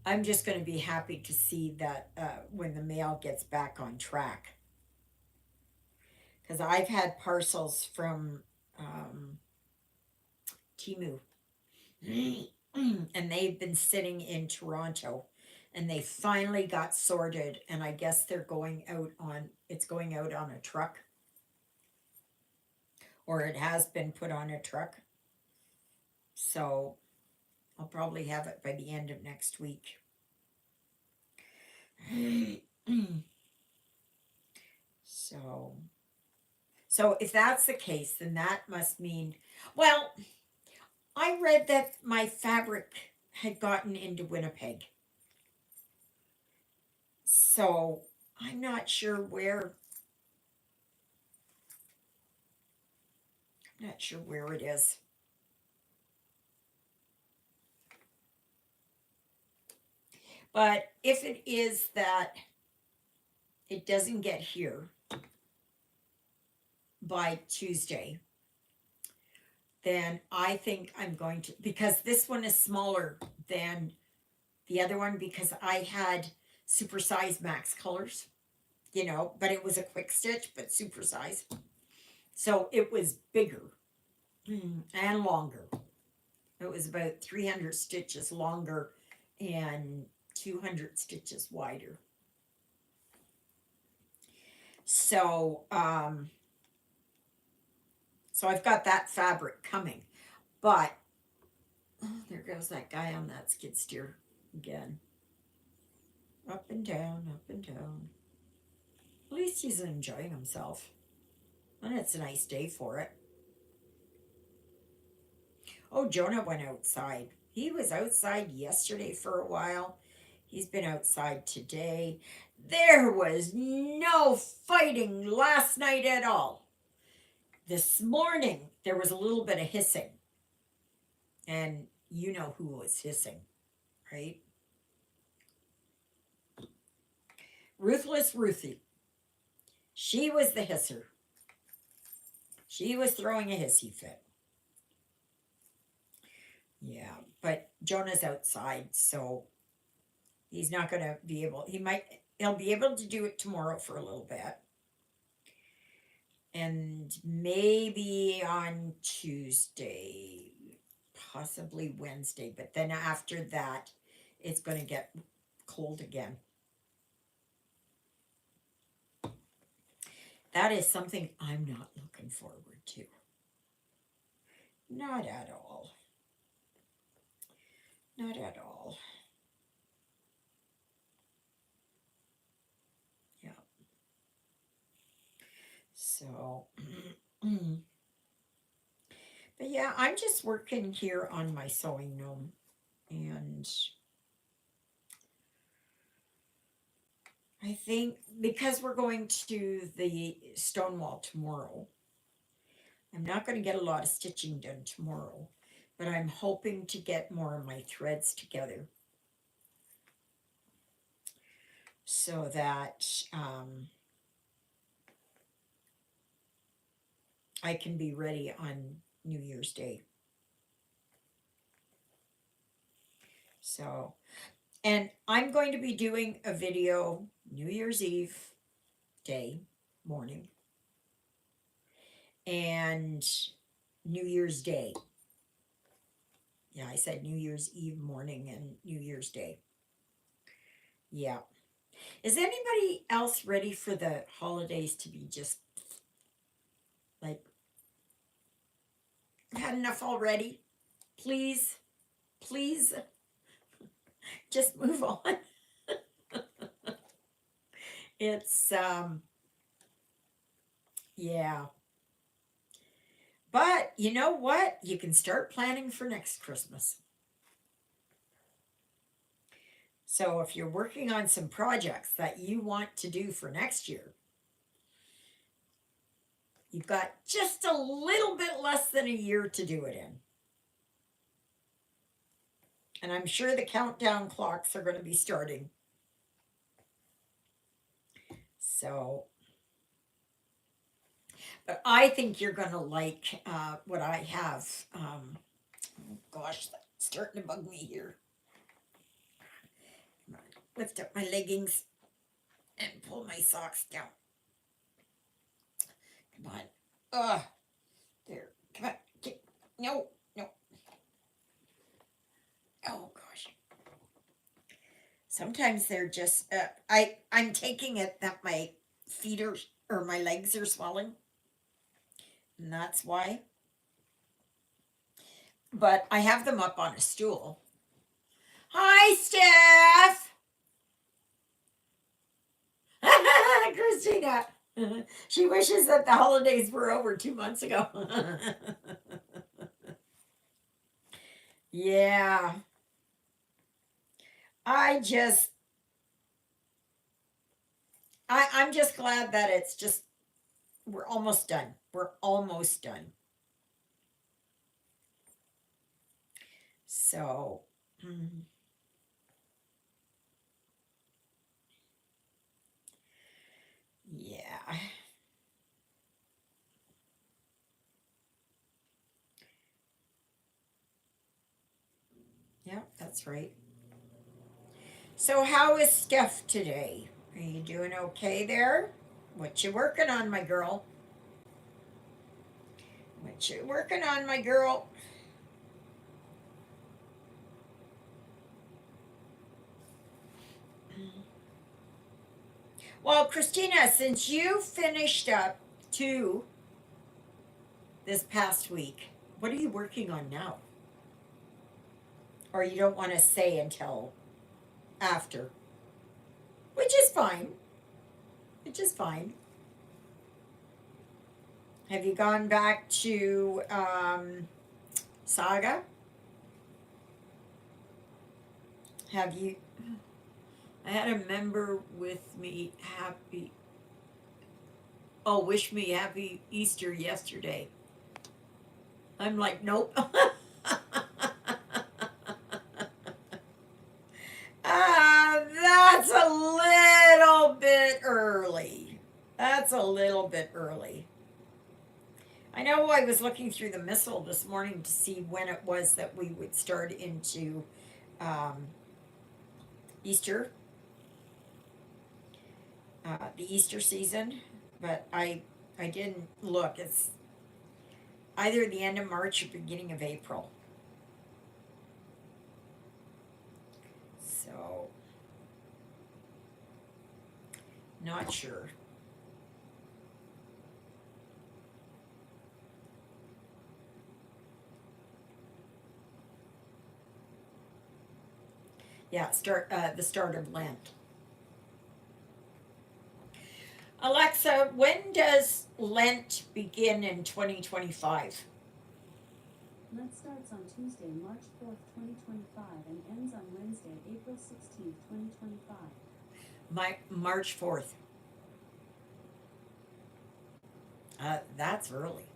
I'm just going to be happy to see that when the mail gets back on track. Because I've had parcels from Timu. And they've been sitting in Toronto. And they finally got sorted. And I guess they're it's going out on a truck. Or it has been put on a truck. So I'll probably have it by the end of next week. So if that's the case, then that must mean, well, I read that my fabric had gotten into Winnipeg. So I'm not sure where it is. But if it is that it doesn't get here by Tuesday, then I think I'm going to, because this one is smaller than the other one, because I had supersize max colors, but it was a quick stitch, but supersize. So it was bigger and longer. It was about 300 stitches longer and 200 stitches wider. So, so I've got that fabric coming, but there goes that guy on that skid steer again. Up and down, up and down. At least he's enjoying himself. And it's a nice day for it. Oh, Jonah went outside. He was outside yesterday for a while. He's been outside today. There was no fighting last night at all. This morning, there was a little bit of hissing. And you know who was hissing, right? Ruthless Ruthie. She was the hisser. She was throwing a hissy fit. Yeah, but Jonah's outside, so he's not going to be able, he'll be able to do it tomorrow for a little bit. And maybe on Tuesday, possibly Wednesday, but then after that, it's going to get cold again. That is something I'm not looking forward to. Not at all. Not at all. Yeah. So, but yeah, I'm just working here on my sewing gnome. And I think because we're going to the Stonewall tomorrow, I'm not going to get a lot of stitching done tomorrow, but I'm hoping to get more of my threads together so that I can be ready on New Year's Day. So, and I'm going to be doing a video New Year's Eve day morning and New Year's Day. Yeah, I said New Year's Eve morning and New Year's Day. Yeah. Is anybody else ready for the holidays to be just like, I've had enough already? Please, please, just move on. It's, yeah. But you know what? You can start planning for next Christmas. So if you're working on some projects that you want to do for next year, you've got just a little bit less than a year to do it in. And I'm sure the countdown clocks are going to be starting. So, but I think you're going to like what I have. Oh gosh, that's starting to bug me here. Lift up my leggings and pull my socks down. Come on. There. Come on. No, no. Oh gosh. Sometimes they're just I'm taking it that my feet are or my legs are swelling. And that's why. But I have them up on a stool. Hi, Steph. Christina. She wishes that the holidays were over 2 months ago. Yeah. I'm just glad that it's just, we're almost done. We're almost done. So, That's right. So how is Steph today? Are you doing okay there? What you working on, my girl? What you working on, my girl? Well, Christina, since you finished up two this past week, what are you working on now? Or you don't want to say until after, which is fine. Which is fine. Have you gone back to Saga? Have you? I had a member with me happy. Oh, wish me happy Easter yesterday. I'm like, nope. That's a little bit early. That's a little bit early. I know I was looking through the missile this morning to see when it was that we would start into um, Easter, the Easter season, but I didn't look. It's either the end of March or beginning of April. So, not sure. Yeah, the start of Lent. Alexa, when does Lent begin in 2025? Lent starts on Tuesday, March 4th, 2025, and ends on Wednesday, April 16th, 2025. March 4th. That's early.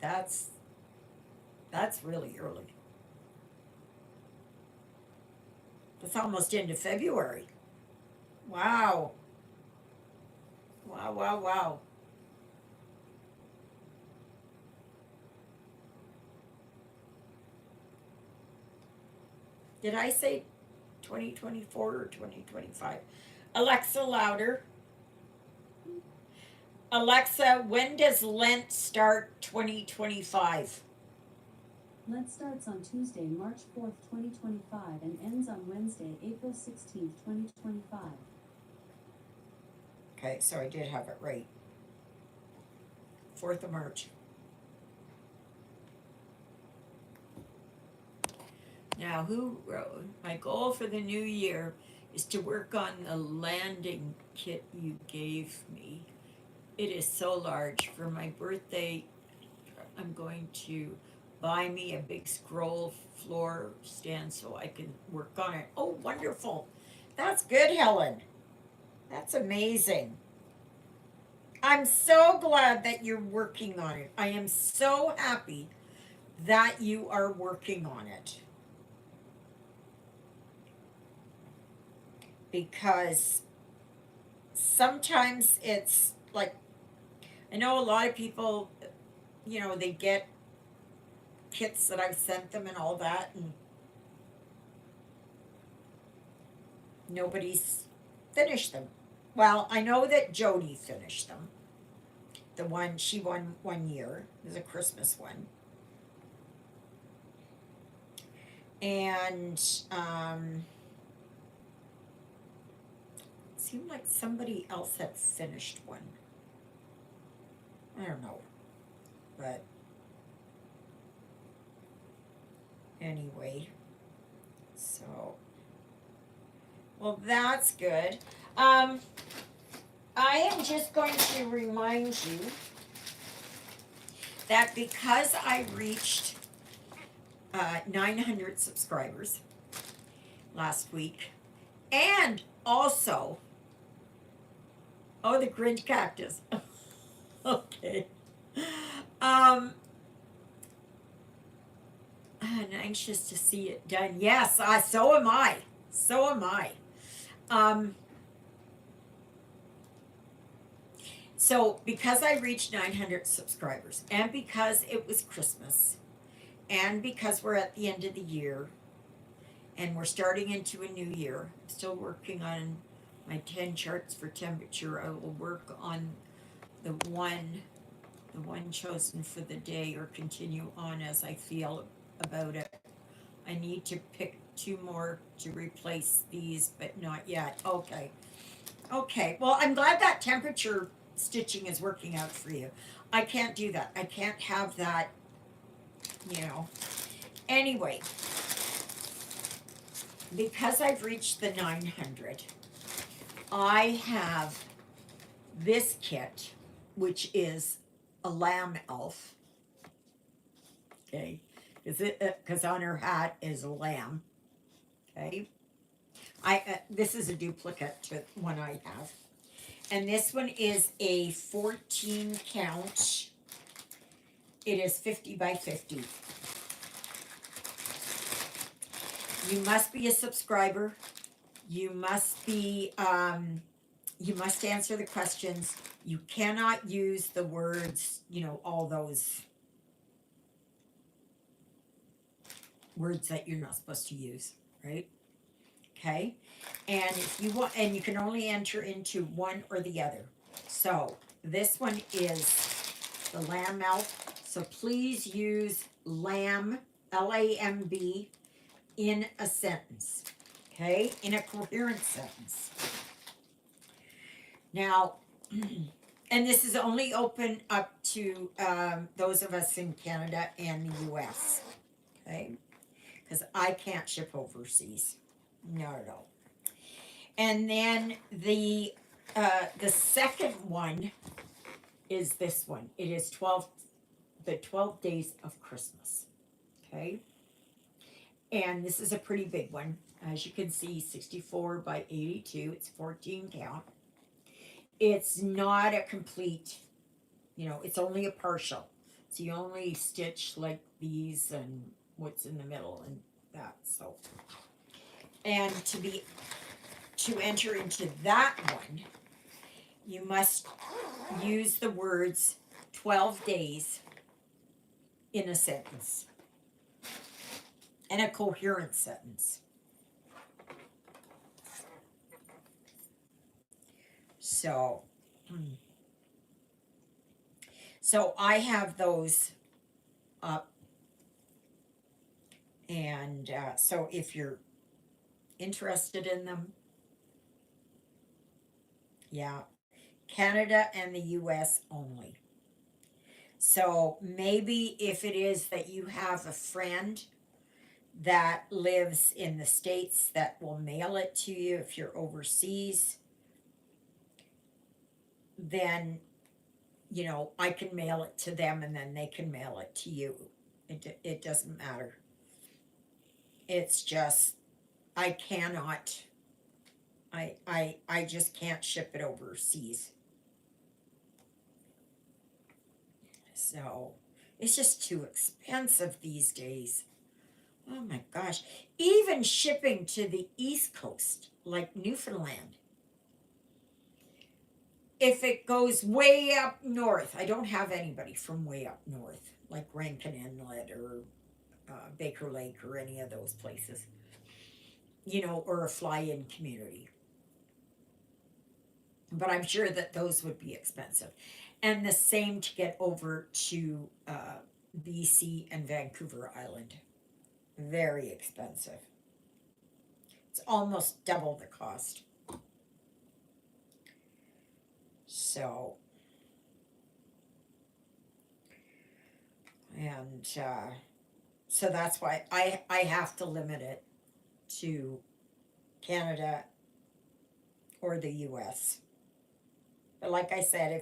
That's that's really early. That's almost into February. Wow. Wow, wow, wow. Did I say 2024 or 2025? Alexa, louder. Alexa, when does Lent start 2025? Lent starts on Tuesday, March 4th, 2025, and ends on Wednesday, April 16th, 2025. Okay, so I did have it right. 4th of March. Now, who wrote? My goal for the new year is to work on the landing kit you gave me. It is so large. For my birthday, I'm going to buy me a big scroll floor stand so I can work on it. Oh, wonderful. That's good, Helen. That's amazing. I'm so glad that you're working on it. I am so happy that you are working on it. Because sometimes it's like, I know a lot of people, they get kits that I've sent them and all that, and nobody's finished them. Well, I know that Jody finished them. The one she won 1 year. It was a Christmas one. And it seemed like somebody else had finished one. I don't know. But anyway, so, well, that's good. I am just going to remind you that because I reached 900 subscribers last week, and also, oh, the Grinch cactus. Okay. I'm anxious to see it done. Yes, so am I. So am I. So because I reached 900 subscribers, and because it was Christmas, and because we're at the end of the year and we're starting into a new year, I'm still working on my 10 charts for temperature. I will work on the one the one chosen for the day, or continue on as I feel about it. I need to pick two more to replace these, but not yet. Okay. Okay. Well, I'm glad that temperature stitching is working out for you. I can't do that. I can't have that, you know. Anyway, because I've reached the 900, I have this kit, which is a lamb elf. Okay. Because on her hat is a lamb. Okay. This is a duplicate to one I have. And this one is a 14 count. It is 50 by 50. You must be a subscriber. You must be, you must answer the questions. You cannot use the words, all those words that you're not supposed to use, right? Okay. And if you want, and you can only enter into one or the other. So this one is the lamb elf. So please use lamb, LAMB, in a sentence. Okay, in a coherent sentence. Now, and this is only open up to those of us in Canada and the US. Okay, because I can't ship overseas. Not at all. And then the second one is this one. It is the 12 days of Christmas. Okay. And this is a pretty big one. As you can see, 64 by 82. It's 14 count. It's not a complete, it's only a partial. So you only stitch like these and what's in the middle and that. So, and to enter into that one, you must use the words 12 days in a sentence, in a coherent sentence. So I have those up, and so if you're interested in them, yeah, Canada and the US only. So maybe if it is that you have a friend that lives in the States that will mail it to you if you're overseas, then, I can mail it to them and then they can mail it to you. It doesn't matter. It's just, I cannot, I just can't ship it overseas. So, it's just too expensive these days. Oh my gosh. Even shipping to the East Coast, like Newfoundland. If it goes way up north, I don't have anybody from way up north, like Rankin Inlet or Baker Lake or any of those places, or a fly-in community. But I'm sure that those would be expensive. And the same to get over to BC and Vancouver Island. Very expensive. It's almost double the cost. So, and so that's why I have to limit it to Canada or the US. But like I said,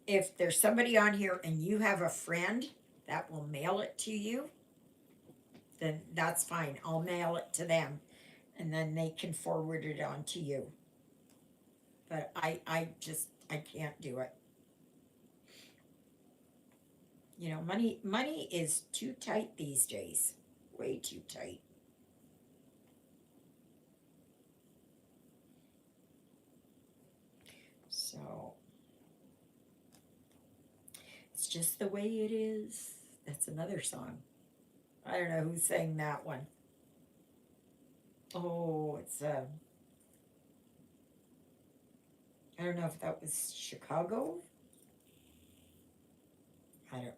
if there's somebody on here and you have a friend that will mail it to you, then that's fine. I'll mail it to them and then they can forward it on to you. But I can't do it. Money is too tight these days. Way too tight. So it's just the way it is. That's another song. I don't know who sang that one. Oh, it's I don't know if that was Chicago.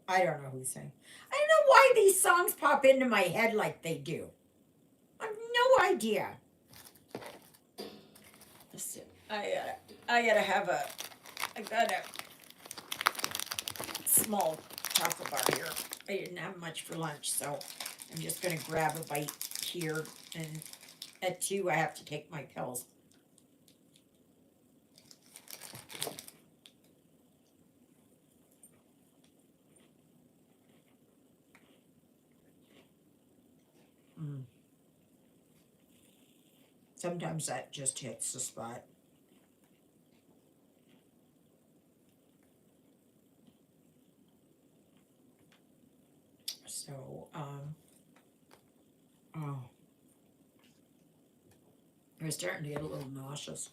I don't know who sang. I don't know why these songs pop into my head like they do. I have no idea. Listen, I gotta have I got a small chocolate bar here. I didn't have much for lunch, so I'm just gonna grab a bite here. And at 2, I have to take my pills. Mm. Sometimes that just hits the spot. So, oh, I was starting to get a little nauseous.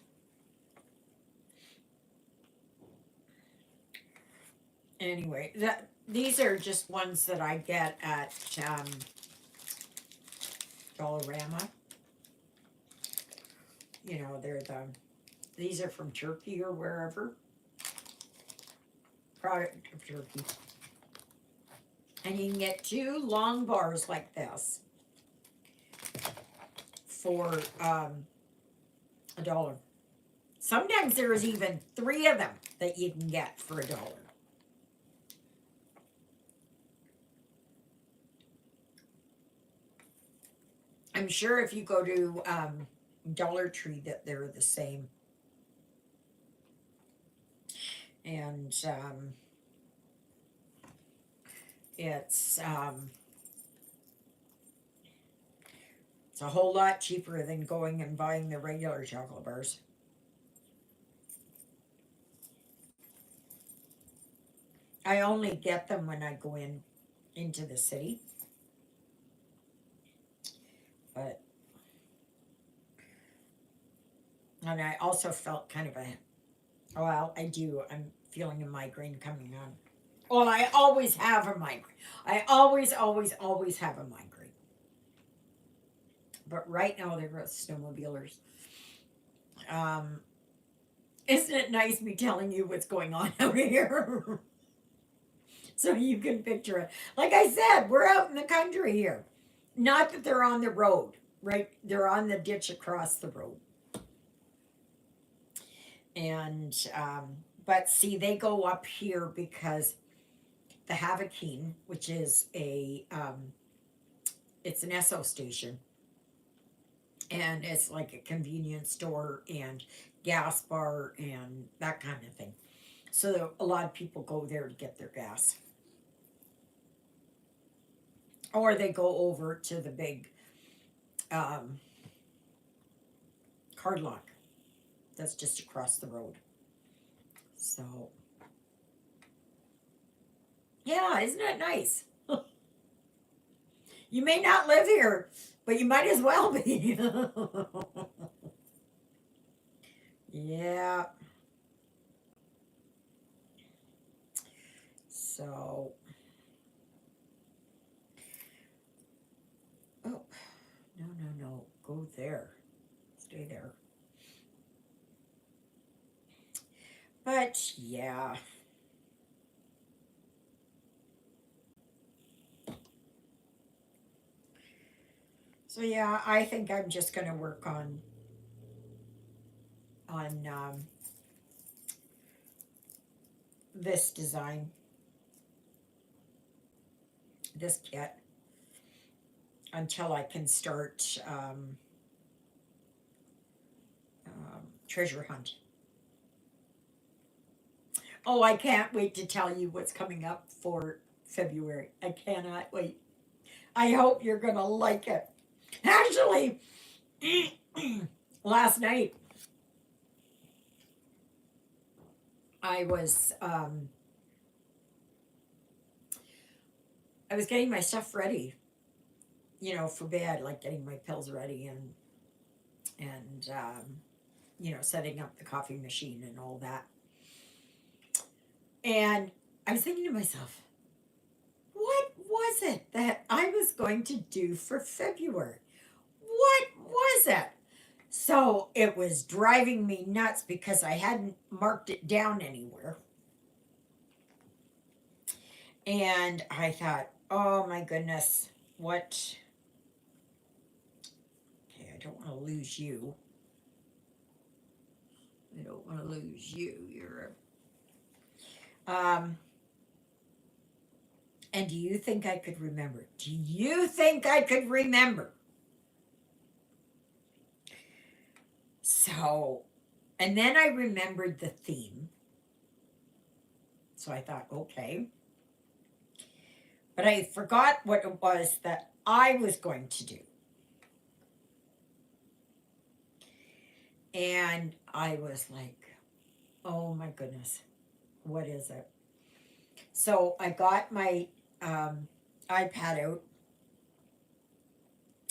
Anyway, these are just ones that I get at Dollarama. You know, these are from Turkey or wherever. Product of Turkey. And you can get 2 long bars like this for $1. Sometimes there is even 3 of them that you can get for $1. I'm sure if you go to Dollar Tree that they're the same. And it's it's a whole lot cheaper than going and buying the regular chocolate bars. I only get them when I go into the city. But and I also felt kind of well, I do. I'm feeling a migraine coming on. Well, I always have a migraine. I always, always, always have a migraine. But right now they're snowmobilers. Um, isn't it nice me telling you what's going on out here? So you can picture it. Like I said, we're out in the country here. Not that they're on the road, right? They're on the ditch across the road. And but see, they go up here because the Havakeen, which is it's an Esso station, and it's like a convenience store and gas bar and that kind of thing. So a lot of people go there to get their gas, or they go over to the big um, card lock that's just across the road. So yeah, isn't it nice? You may not live here, but you might as well be. Yeah. So, oh, no, go there. Stay there. But yeah. So yeah, I think I'm just gonna work on this design, this kit, until I can start treasure hunt. Oh, I can't wait to tell you what's coming up for February. I cannot wait. I hope you're gonna like it. Actually, last night I was I was getting my stuff ready, for bed, like getting my pills ready and setting up the coffee machine and all that. And I was thinking to myself, what was it that I was going to do for February? What was it? So it was driving me nuts because I hadn't marked it down anywhere. And I thought, oh my goodness, what? Okay, I don't want to lose you. I don't want to lose you. You're and do you think I could remember? Do you think I could remember? So, and then I remembered the theme. So I thought, okay. But I forgot what it was that I was going to do. And I was like, oh my goodness, what is it? So I got my iPad out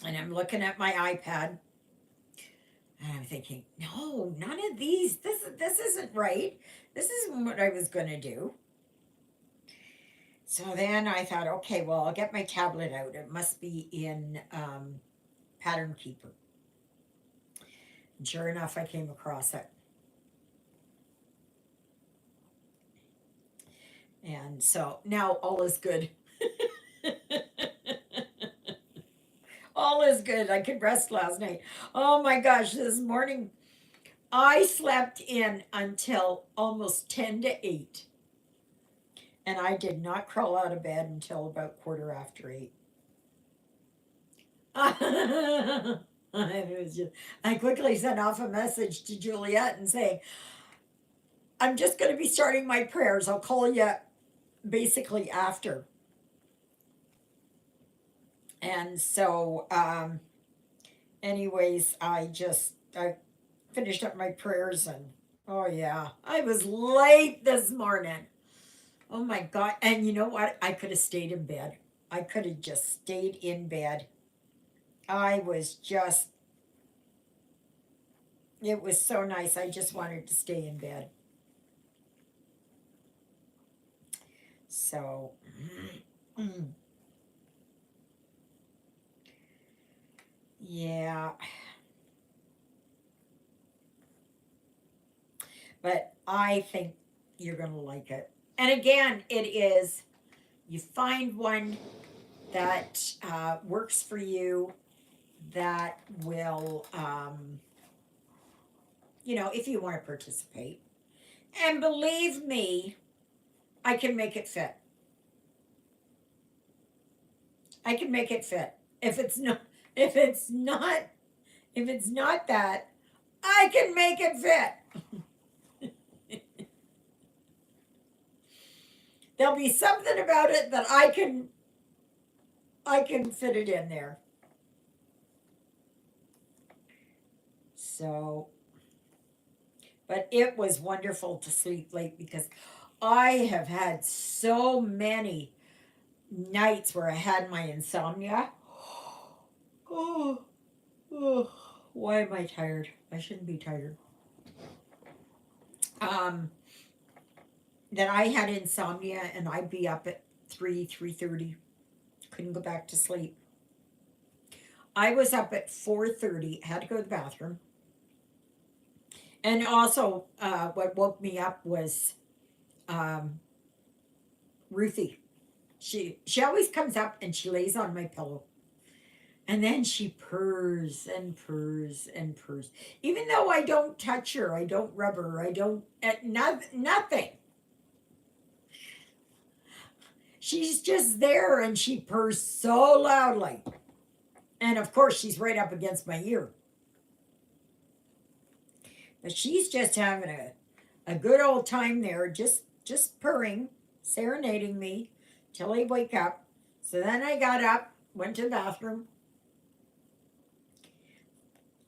and I'm looking at my iPad and I'm thinking, no, none of these. This isn't right. This isn't what I was going to do. So then I thought, okay, well, I'll get my tablet out. It must be in Pattern Keeper. And sure enough, I came across it. And so now all is good. All is good. I could rest last night. Oh my gosh, this morning I slept in until almost 10 to 8. And I did not crawl out of bed until about quarter after 8. I quickly sent off a message to Juliet and saying, I'm just going to be starting my prayers. I'll call you basically after. And so, anyways, I finished up my prayers and oh yeah, I was late this morning. Oh my God. And you know what? I could have stayed in bed. I could have just stayed in bed. I was just, it was so nice. I just wanted to stay in bed. So, yeah. But I think you're going to like it. And again, it is, you find one that works for you, that will, if you want to participate. And believe me, I can make it fit. I can make it fit. If it's not, if it's not, if it's not that, I can make it fit. There'll be something about it that I can fit it in there. So, but it was wonderful to sleep late because I have had so many nights where I had my insomnia. Oh, oh, why am I tired? I shouldn't be tired. That I had insomnia and I'd be up at 3:30. Couldn't go back to sleep. I was up at 4:30, had to go to the bathroom. And also, what woke me up was Ruthie. She always comes up and she lays on my pillow. And then she purrs and purrs and purrs. Even though I don't touch her, I don't rub her, I don't, nothing. She's just there and she purrs so loudly. And of course, she's right up against my ear. But she's just having a good old time there, just purring, serenading me till I wake up. So then I got up, went to the bathroom,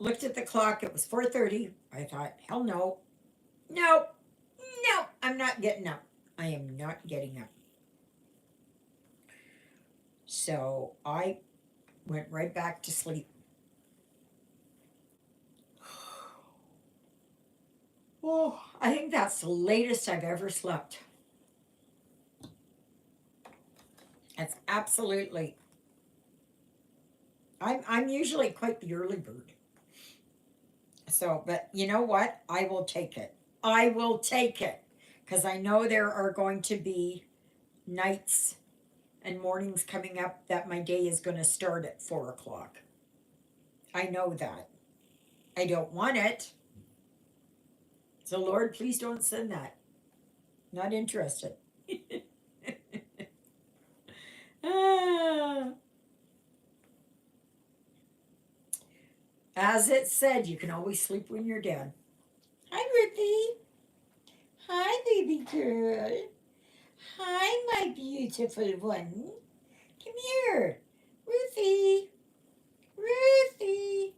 looked at the clock. It was 4:30. I thought, hell no. No, I'm not getting up. I am not getting up. So I went right back to sleep. Oh, I think that's the latest I've ever slept. That's absolutely. I'm usually quite the early bird. So, but you know what? I will take it. I will take it because I know there are going to be nights and mornings coming up that my day is going to start at 4 o'clock. I know that. I don't want it. So, Lord, please don't send that. Not interested. Ah. As it said, you can always sleep when you're dead. Hi, Ruthie. Hi, baby girl. Hi, my beautiful one. Come here. Ruthie. Ruthie.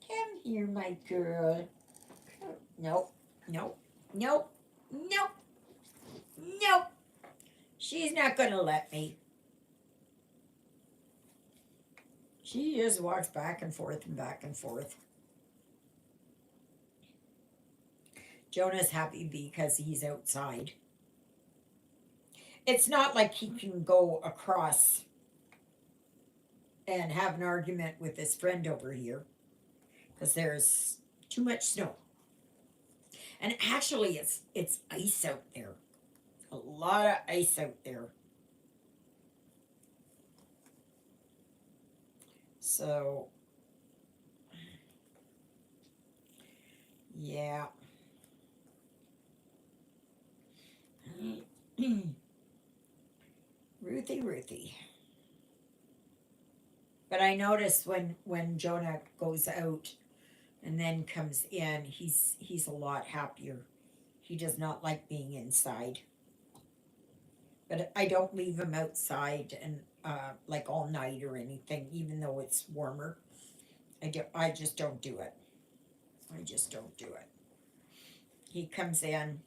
Come here, my girl. Nope. Nope. Nope. Nope. Nope. She's not going to let me. She just walks back and forth and back and forth. Jonah's happy because he's outside. It's not like he can go across and have an argument with his friend over here because there's too much snow. And actually it's ice out there. A lot of ice out there. So yeah. Ruthie. But I notice when Jonah goes out and then comes in, he's a lot happier. He does not like being inside. But I don't leave him outside and like all night or anything, even though it's warmer. I just don't do it. I just don't do it. He comes in.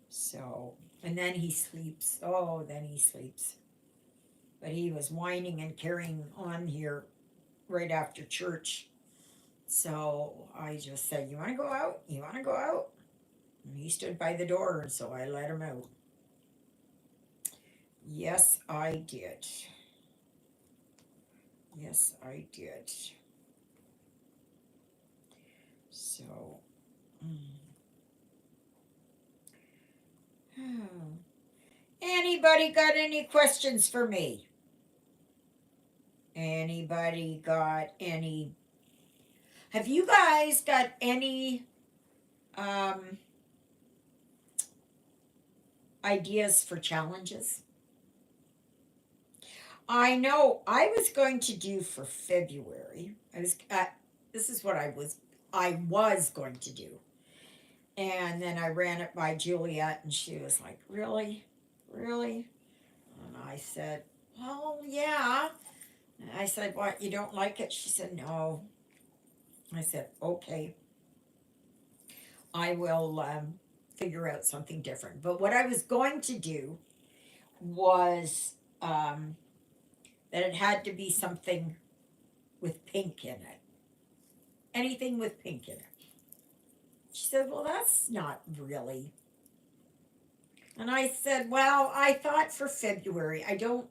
So, and then he sleeps. Oh, then he sleeps. But he was whining and carrying on here right after church. So I just said, "You want to go out? You want to go out?" And he stood by the door, and so I let him out. Yes, I did. Yes, I did. So, anybody got any questions for me? Anybody got any? Have you guys got any um, ideas for challenges? I know I was going to do for February. This is what I was going to do. And then I ran it by Juliet and she was like, "Really? Really?" And I said, "Well, yeah." And I said, "What, you don't like it?" She said, "No." I said, "Okay, I will figure out something different." But what I was going to do was that it had to be something with pink in it. Anything with pink in it. She said, "Well, that's not really." And I said, "Well, I thought for February, I don't,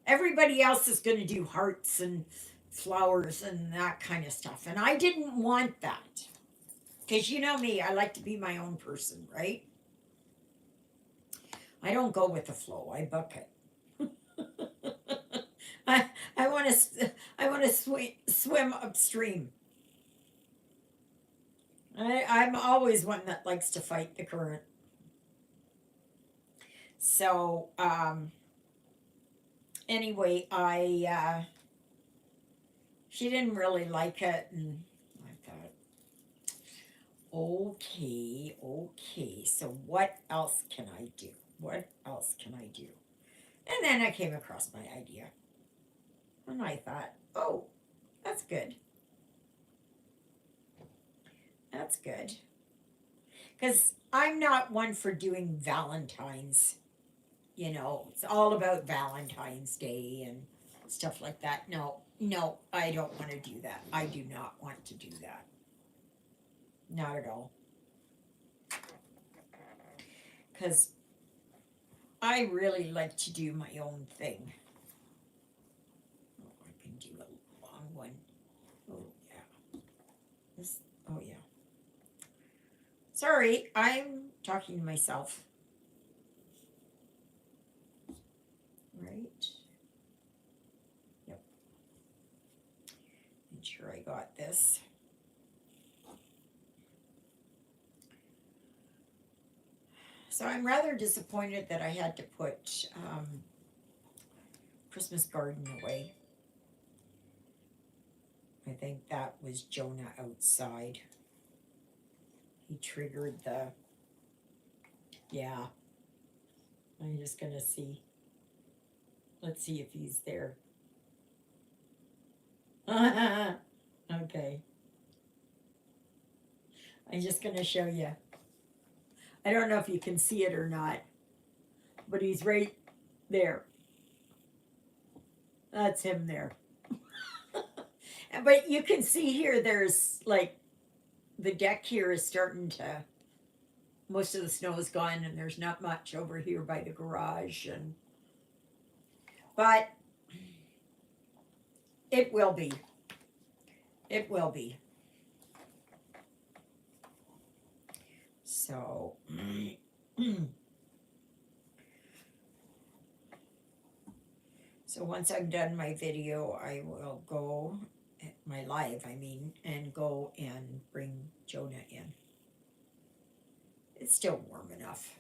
everybody else is going to do hearts and flowers and that kind of stuff. And I didn't want that. Because you know me, I like to be my own person, right? I don't go with the flow, I buck it. I want to swim upstream. I'm always one that likes to fight the current. So anyway, she didn't really like it, and I thought, okay. So what else can I do? What else can I do? And then I came across my idea, and I thought, oh, that's good. That's good. Because I'm not one for doing Valentine's. It's all about Valentine's Day and stuff like that. No, I don't want to do that. I do not want to do that. Not at all. because I really like to do my own thing. Oh, I can do a long one. Oh, yeah. This, oh, yeah. Sorry, I'm talking to myself. Right? Yep. Make sure I got this. So I'm rather disappointed that I had to put Christmas garden away. I think that was Jonah outside. He triggered the, yeah. I'm just gonna see. Let's see if he's there. Okay. I'm just gonna show you. I don't know if you can see it or not, but he's right there. That's him there. But you can see here, there's like the deck here is starting to, most of the snow is gone, and there's not much over here by the garage. And but it will be. It will be. So, so once I'm done my video, I will go, my live, I mean, and go and bring Jonah in. It's still warm enough.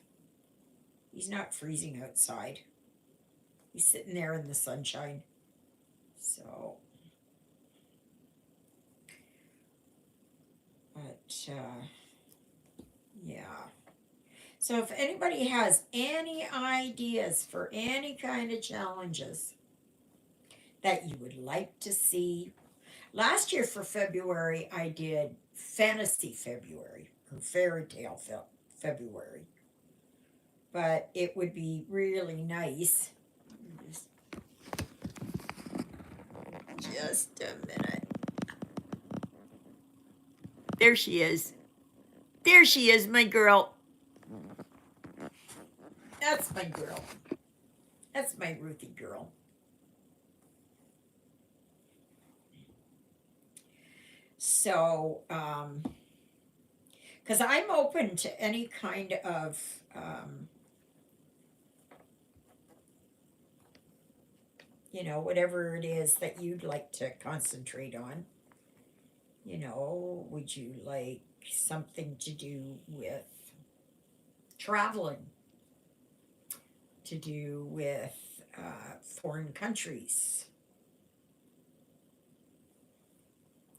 He's not freezing outside. He's sitting there in the sunshine. So, but, yeah. So if anybody has any ideas for any kind of challenges that you would like to see, last year for February I did Fantasy February or Fairy Tale February, but it would be really nice. Just a minute. There she is. There she is, my girl. That's my girl. That's my Ruthie girl. So, because I'm open to any kind of, you know, whatever it is that you'd like to concentrate on. You know, would you like something to do with traveling? To do with foreign countries?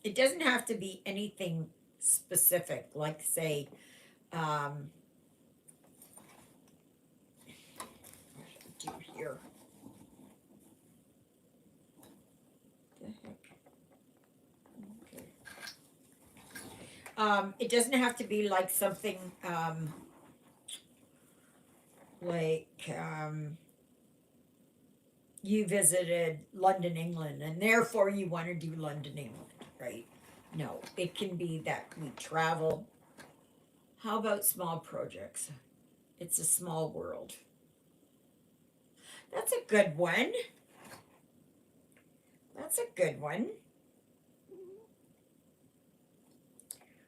It doesn't have to be anything specific, like say, what do I do here? The heck? Okay. It doesn't have to be like something like you visited London, England, and therefore you want to do London, England, right? No, it can be that we travel. How about small projects? It's a small world. That's a good one. That's a good one.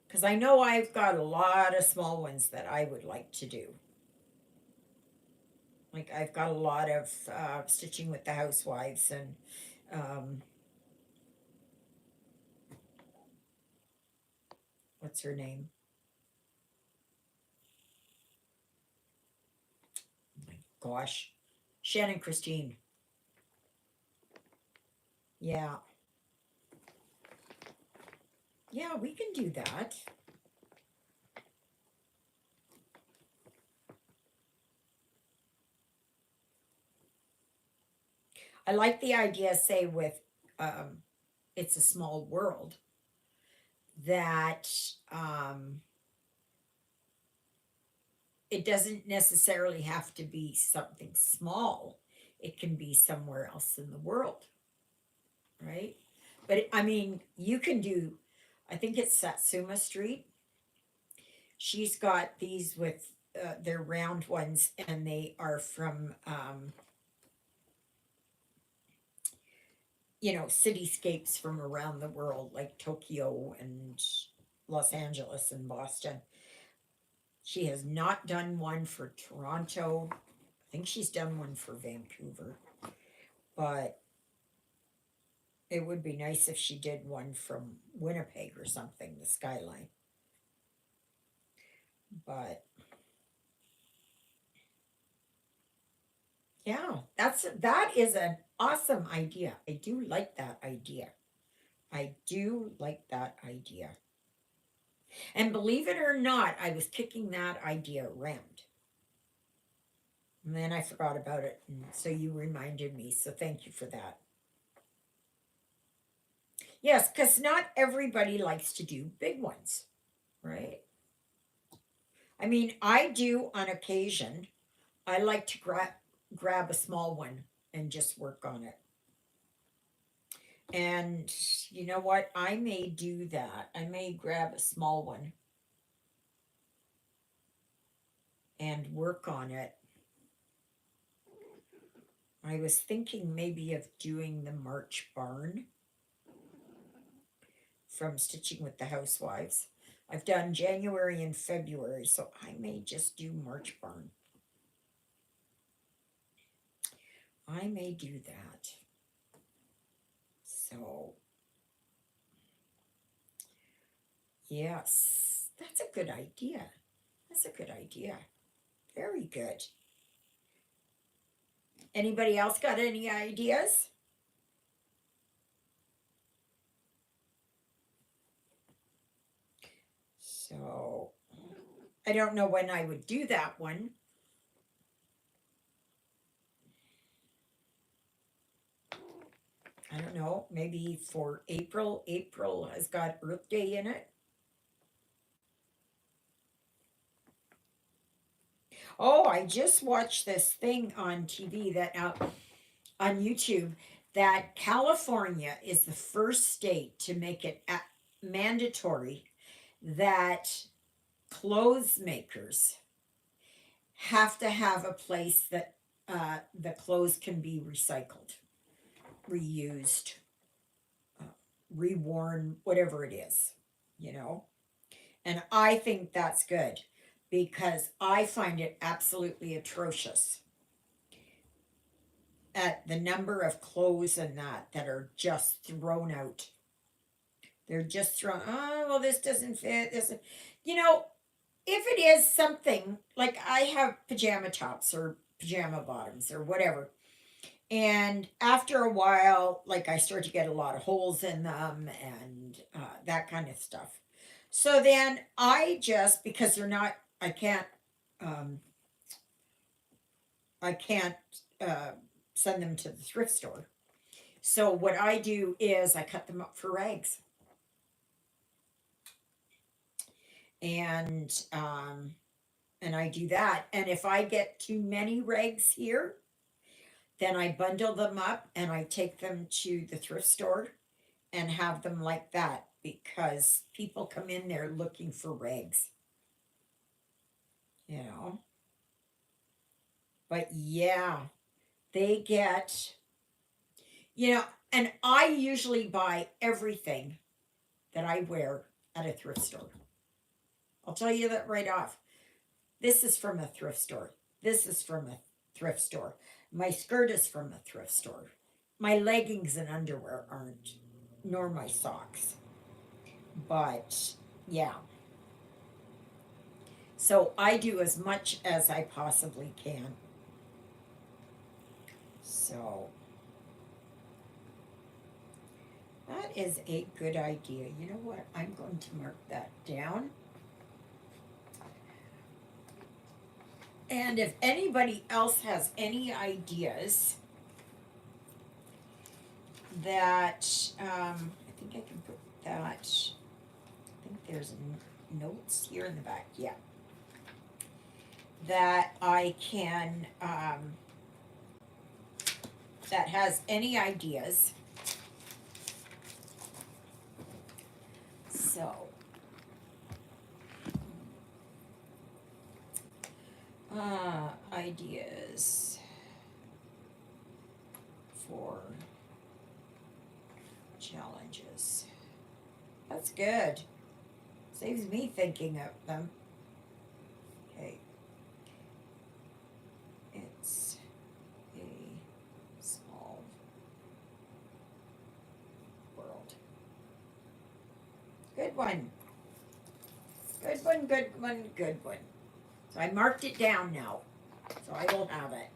Because I know I've got a lot of small ones that I would like to do. Like I've got a lot of stitching with the housewives and what's her name? Oh my gosh, Shannon Christine. Yeah. Yeah, we can do that. I like the idea, say, with It's a Small World, that it doesn't necessarily have to be something small. It can be somewhere else in the world, right? But I mean, you can do, I think it's Satsuma Street. She's got these with they're round ones, and they are from cityscapes from around the world, like Tokyo and Los Angeles and Boston. She has not done one for Toronto. I think she's done one for Vancouver, but it would be nice if she did one from Winnipeg or something, the skyline. But yeah, that is an awesome idea. I do like that idea. I do like that idea. And believe it or not, I was kicking that idea around. And then I forgot about it. And so you reminded me. So thank you for that. Yes, because not everybody likes to do big ones, right? I mean, I do on occasion. I like to grab a small one and just work on it. And you know what? I may do that. I may grab a small one and work on it. I was thinking maybe of doing the March barn from Stitching with the Housewives. I've done January and February, so I may just do March barn. I may do that. So, yes, that's a good idea. That's a good idea. Very good. Anybody else got any ideas? So, I don't know when I would do that one. I don't know, maybe for April. April has got Earth Day in it. Oh, I just watched this thing on TV that on YouTube that California is the first state to make it mandatory that clothes makers have to have a place that the clothes can be recycled, reused, uh, reworn, whatever it is, you know. And I think that's good because I find it absolutely atrocious at the number of clothes and that are just thrown out. They're just thrown, oh, well, this doesn't fit. This, you know, if it is something like I have pajama tops or pajama bottoms or whatever, and after a while, like I start to get a lot of holes in them and that kind of stuff. So then I just, because they're not, um, I can't uh, send them to the thrift store. So what I do is I cut them up for rags, and I do that. And if I get too many rags here, then I bundle them up and I take them to the thrift store and have them like that because people come in there looking for rags, you know. But yeah, they get, and I usually buy everything that I wear at a thrift store. I'll tell you that right off. This is from a thrift store. This is from a thrift store. My skirt is from a thrift store. My leggings and underwear aren't, nor my socks. But yeah. So I do as much as I possibly can. So that is a good idea. You know what? I'm going to mark that down. And if anybody else has any ideas that, I think I can put that, I think there's notes here in the back, yeah. That I can, that has any ideas. So, Ideas for challenges. That's good. Saves me thinking of them. Okay. It's a small world. Good one. Good one, good one, good one. So I marked it down now. So I will have it.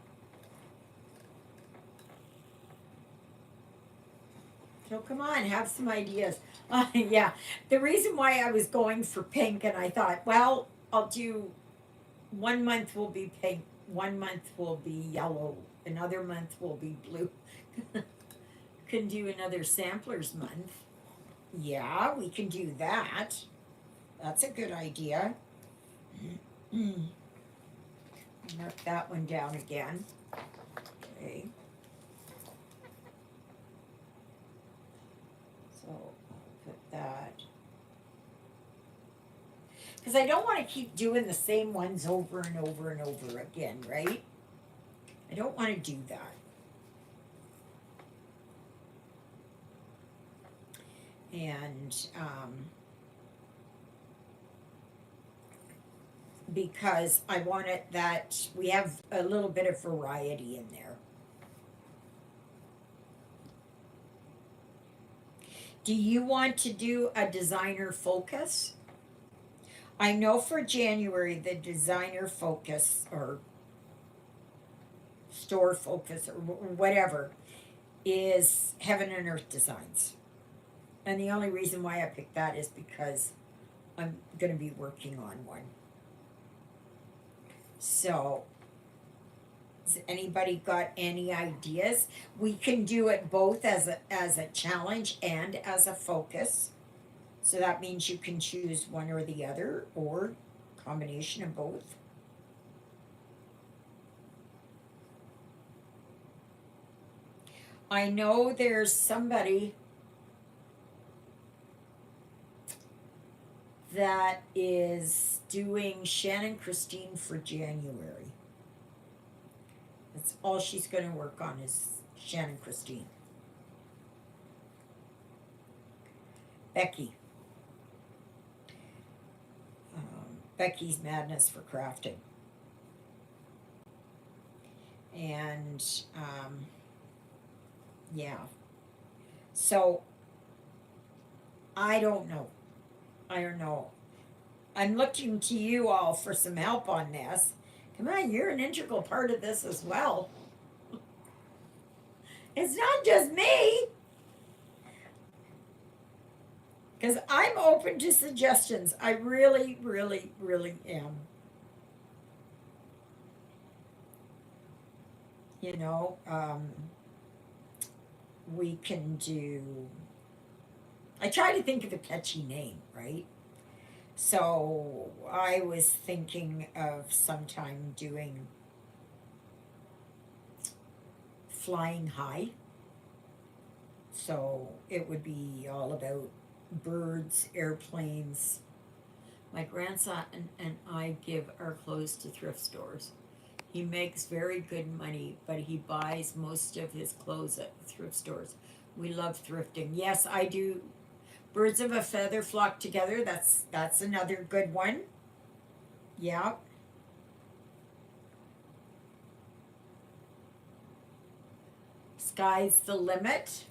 So come on, have some ideas. Yeah, the reason why I was going for pink, and I thought, well, I'll do 1 month will be pink, 1 month will be yellow, another month will be blue. Can do another samplers month. Yeah, we can do that. That's a good idea. Mark that one down again. Okay. So I'll put that. Because I don't want to keep doing the same ones over and over and over again, right? I don't want to do that. And because I want it that we have a little bit of variety in there. Do you want to do a designer focus? I know for January the designer focus or store focus or whatever is Heaven and Earth Designs. And the only reason why I picked that is because I'm going to be working on one. So, has anybody got any ideas? We can do it both as a challenge and as a focus. So that means you can choose one or the other or combination of both. I know there's somebody that is doing Shannon Christine for January. That's all she's going to work on is Shannon Christine. Becky. Becky's Madness for Crafting. And yeah. So I don't know. I don't know. I'm looking to you all for some help on this. Come on, you're an integral part of this as well. It's not just me. Because I'm open to suggestions. I really, really, really am. You know, we can do. I try to think of a catchy name, right? So I was thinking of sometime doing Flying High. So it would be all about birds, airplanes. My grandson and I give our clothes to thrift stores. He makes very good money, but he buys most of his clothes at thrift stores. We love thrifting. Yes, I do. Birds of a feather flock together. That's another good one. Yeah. Sky's the limit.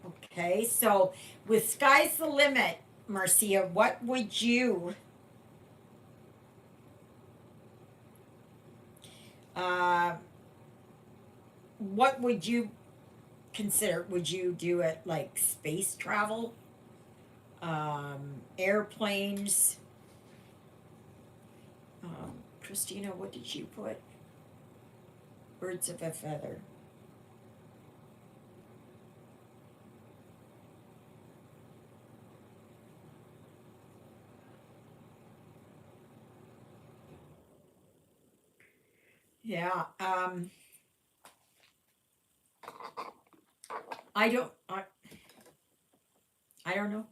Okay, so with Sky's the limit, Marcia, uh, what would you consider? Would you do it like space travel, airplanes? Christina, what did you put? Birds of a feather. Yeah. I don't. I don't know.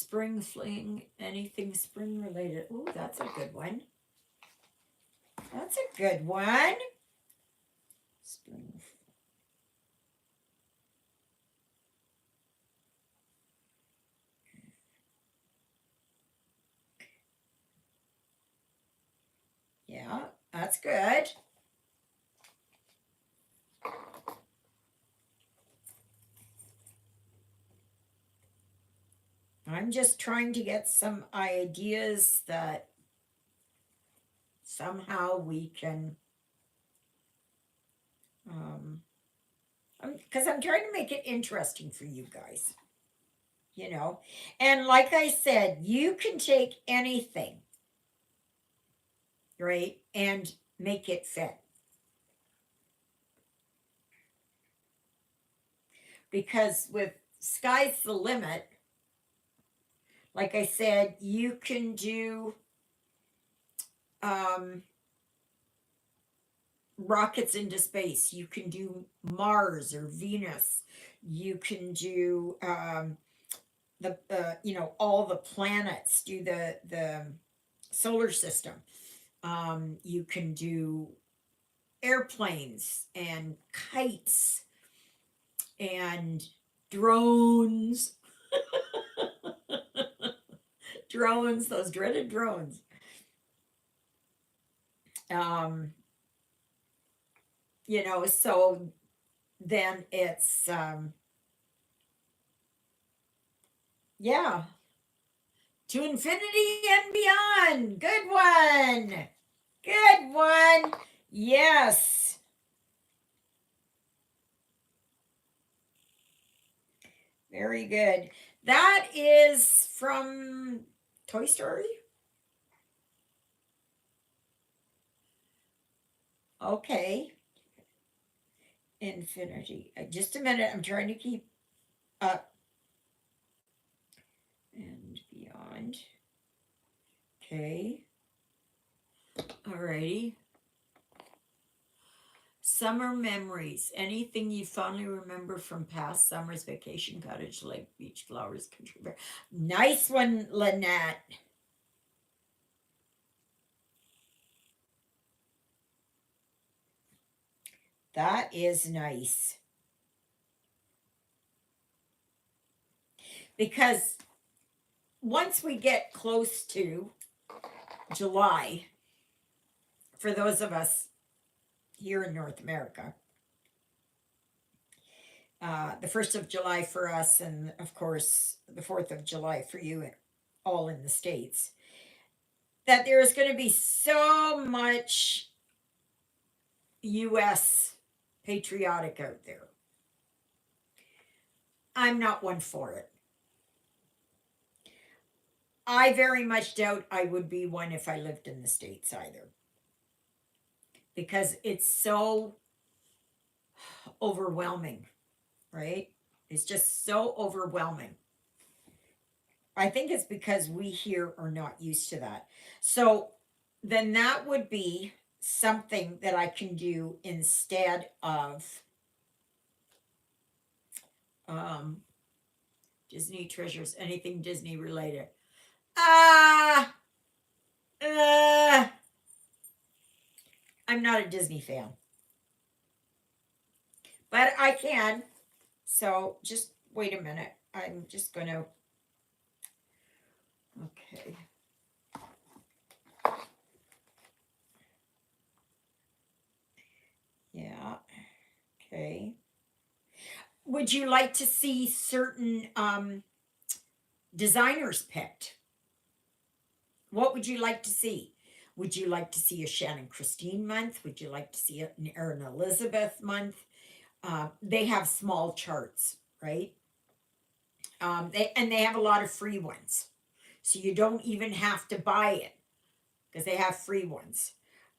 Spring fling, anything spring related. Ooh, that's a good one. That's a good one. Spring. Yeah, that's good. I'm just trying to get some ideas that somehow we can, um, because I'm trying to make it interesting for you guys, you know. And like I said, you can take anything, right, and make it fit. Because with sky's the limit, like I said, you can do um, rockets into space. You can do Mars or Venus. You can do the all the planets. Do the solar system. You can do airplanes and kites and drones. Drones, those dreaded drones. Um, so then it's yeah, to infinity and beyond. Good one. Good one. Yes. Very good. That is from Toy Story. Okay. Infinity. Just a minute. I'm trying to keep up and beyond. Okay. Alrighty. Summer memories. Anything you fondly remember from past summers, vacation, cottage, lake, beach, flowers, country bear. Nice one, Lynette. That is nice. Because once we get close to July, for those of us here in North America, the 1st of July for us, and of course, the 4th of July for you, all in the States, that there is going to be so much US patriotic out there. I'm not one for it. I very much doubt I would be one if I lived in the States either. Because it's so overwhelming, right? It's just so overwhelming. I think it's because we here are not used to that. So then that would be something that I can do instead of um, Disney treasures, anything Disney related. Ah, I'm not a Disney fan, but I can. So just wait a minute. I'm just going to. Okay. Yeah. Okay. Would you like to see certain designers picked? What would you like to see? Would you like to see a Shannon Christine month? Would you like to see an Erin Elizabeth month? They have small charts, right? They have a lot of free ones, so you don't even have to buy it because they have free ones.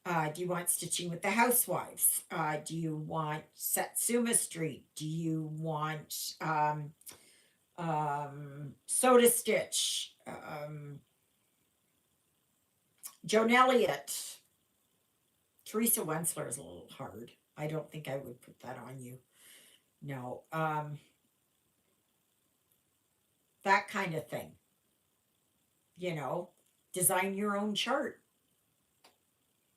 Do you want Stitching with the Housewives? Do you want Satsuma Street? Do you want Soda Stitch? Joan Elliott? Teresa Wensler is a little hard. I don't think I would put that on you. No. That kind of thing. you know, design your own chart.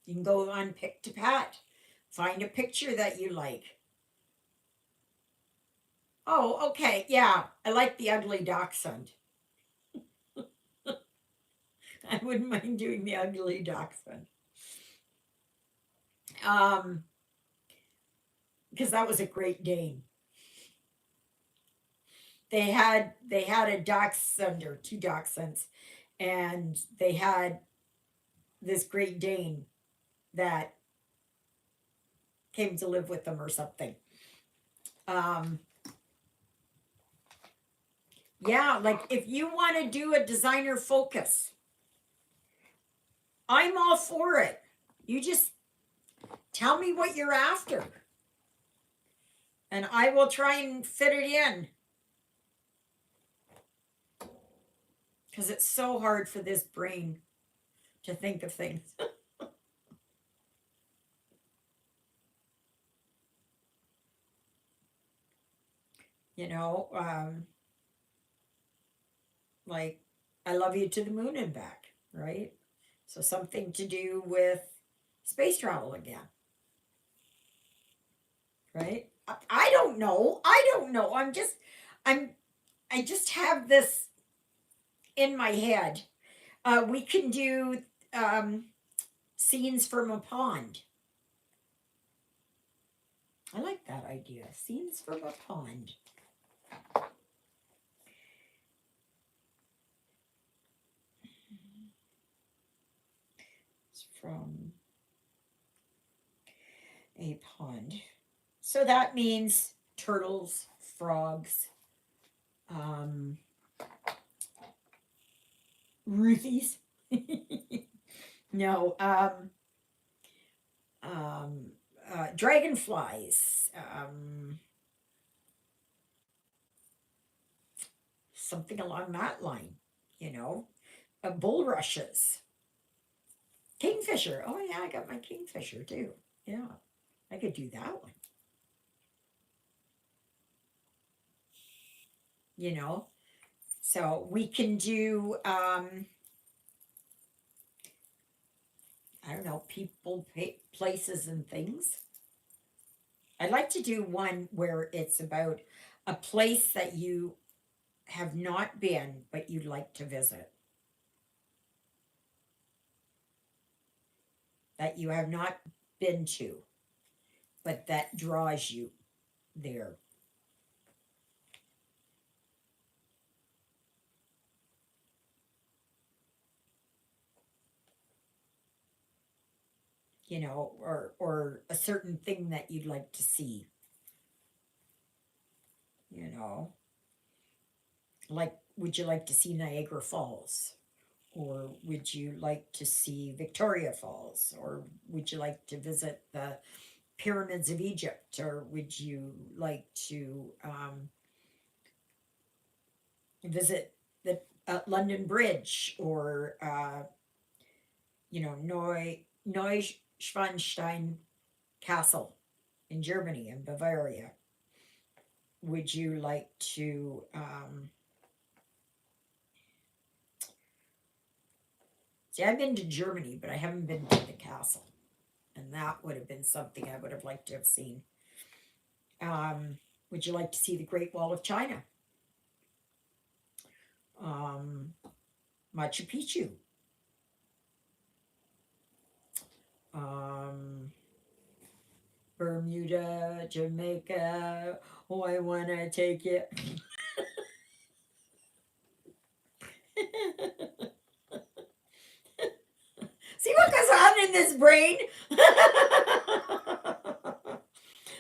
You can go on Pick to Pat, find a picture that you like. Oh, okay, yeah, I like the ugly dachshund. I wouldn't mind doing the ugly dachshund. Um, because that was a Great Dane. They had a dachshund or two dachshunds, and they had this Great Dane that came to live with them or something. Um, yeah, like if you want to do a designer focus, I'm all for it. You just tell me what you're after, and I will try and fit it in. Because it's so hard for this brain to think of things. you know, like I love you to the moon and back, right? So something to do with space travel again, right? I don't know. I don't know. I'm, I just have this in my head. We can do um, scenes from a pond. I like that idea. Scenes from a pond. It's from a pond. So that means turtles, frogs, um, Ruthies. no, um, dragonflies, something along that line, you know, bulrushes, kingfisher. Oh, yeah, I got my kingfisher too. Yeah, I could do that one, you know. So we can do, I don't know, people, places, and things. I'd like to do one where it's about a place that you have not been, but you'd like to visit, that you have not been to, but that draws you there. You know, or a certain thing that you'd like to see, you know. Like, would you like to see Niagara Falls? Or would you like to see Victoria Falls? Or would you like to visit the pyramids of Egypt? Or would you like to visit the London Bridge? Or, you know, Neuschwanstein Castle in Germany, in Bavaria? Would you like to see, I've been to Germany, but I haven't been to the castle. And that would have been something I would have liked to have seen. Would you like to see the Great Wall of China? Um, Machu Picchu? Um, Bermuda, Jamaica? Oh, I want to take it. See what goes on in this brain?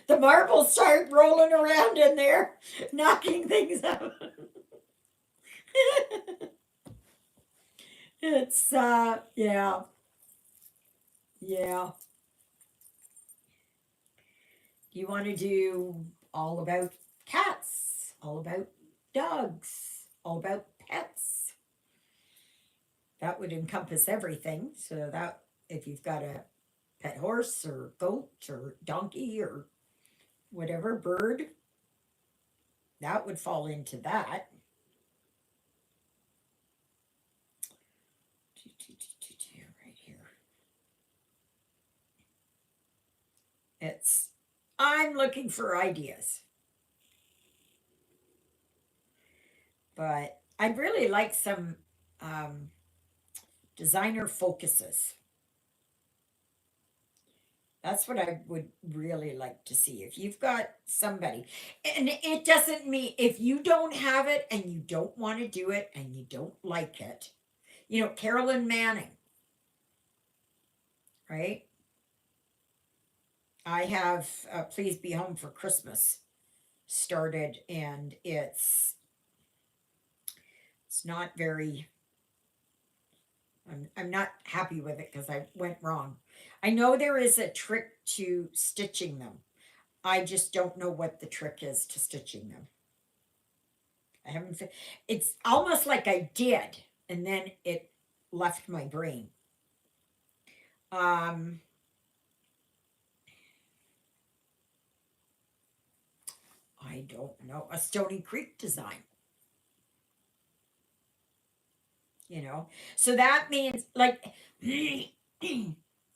The marbles start rolling around in there, knocking things out. It's yeah, yeah. You want to do all about cats, all about dogs, all about pets? That would encompass everything. So that if you've got a pet horse or goat or donkey or whatever bird, that would fall into that. I'm looking for ideas, but I'd really like some um, designer focuses. That's what I would really like to see. If you've got somebody, and it doesn't mean if you don't have it and you don't want to do it and you don't like it, Carolyn Manning, right? I have Please Be Home for Christmas started, and it's not very. I'm not happy with it because I went wrong. I know there is a trick to stitching them. I just don't know what the trick is to stitching them. I haven't. It's almost like I did, and then it left my brain. Um, I don't know, a Stony Creek design. You know, so that means like, if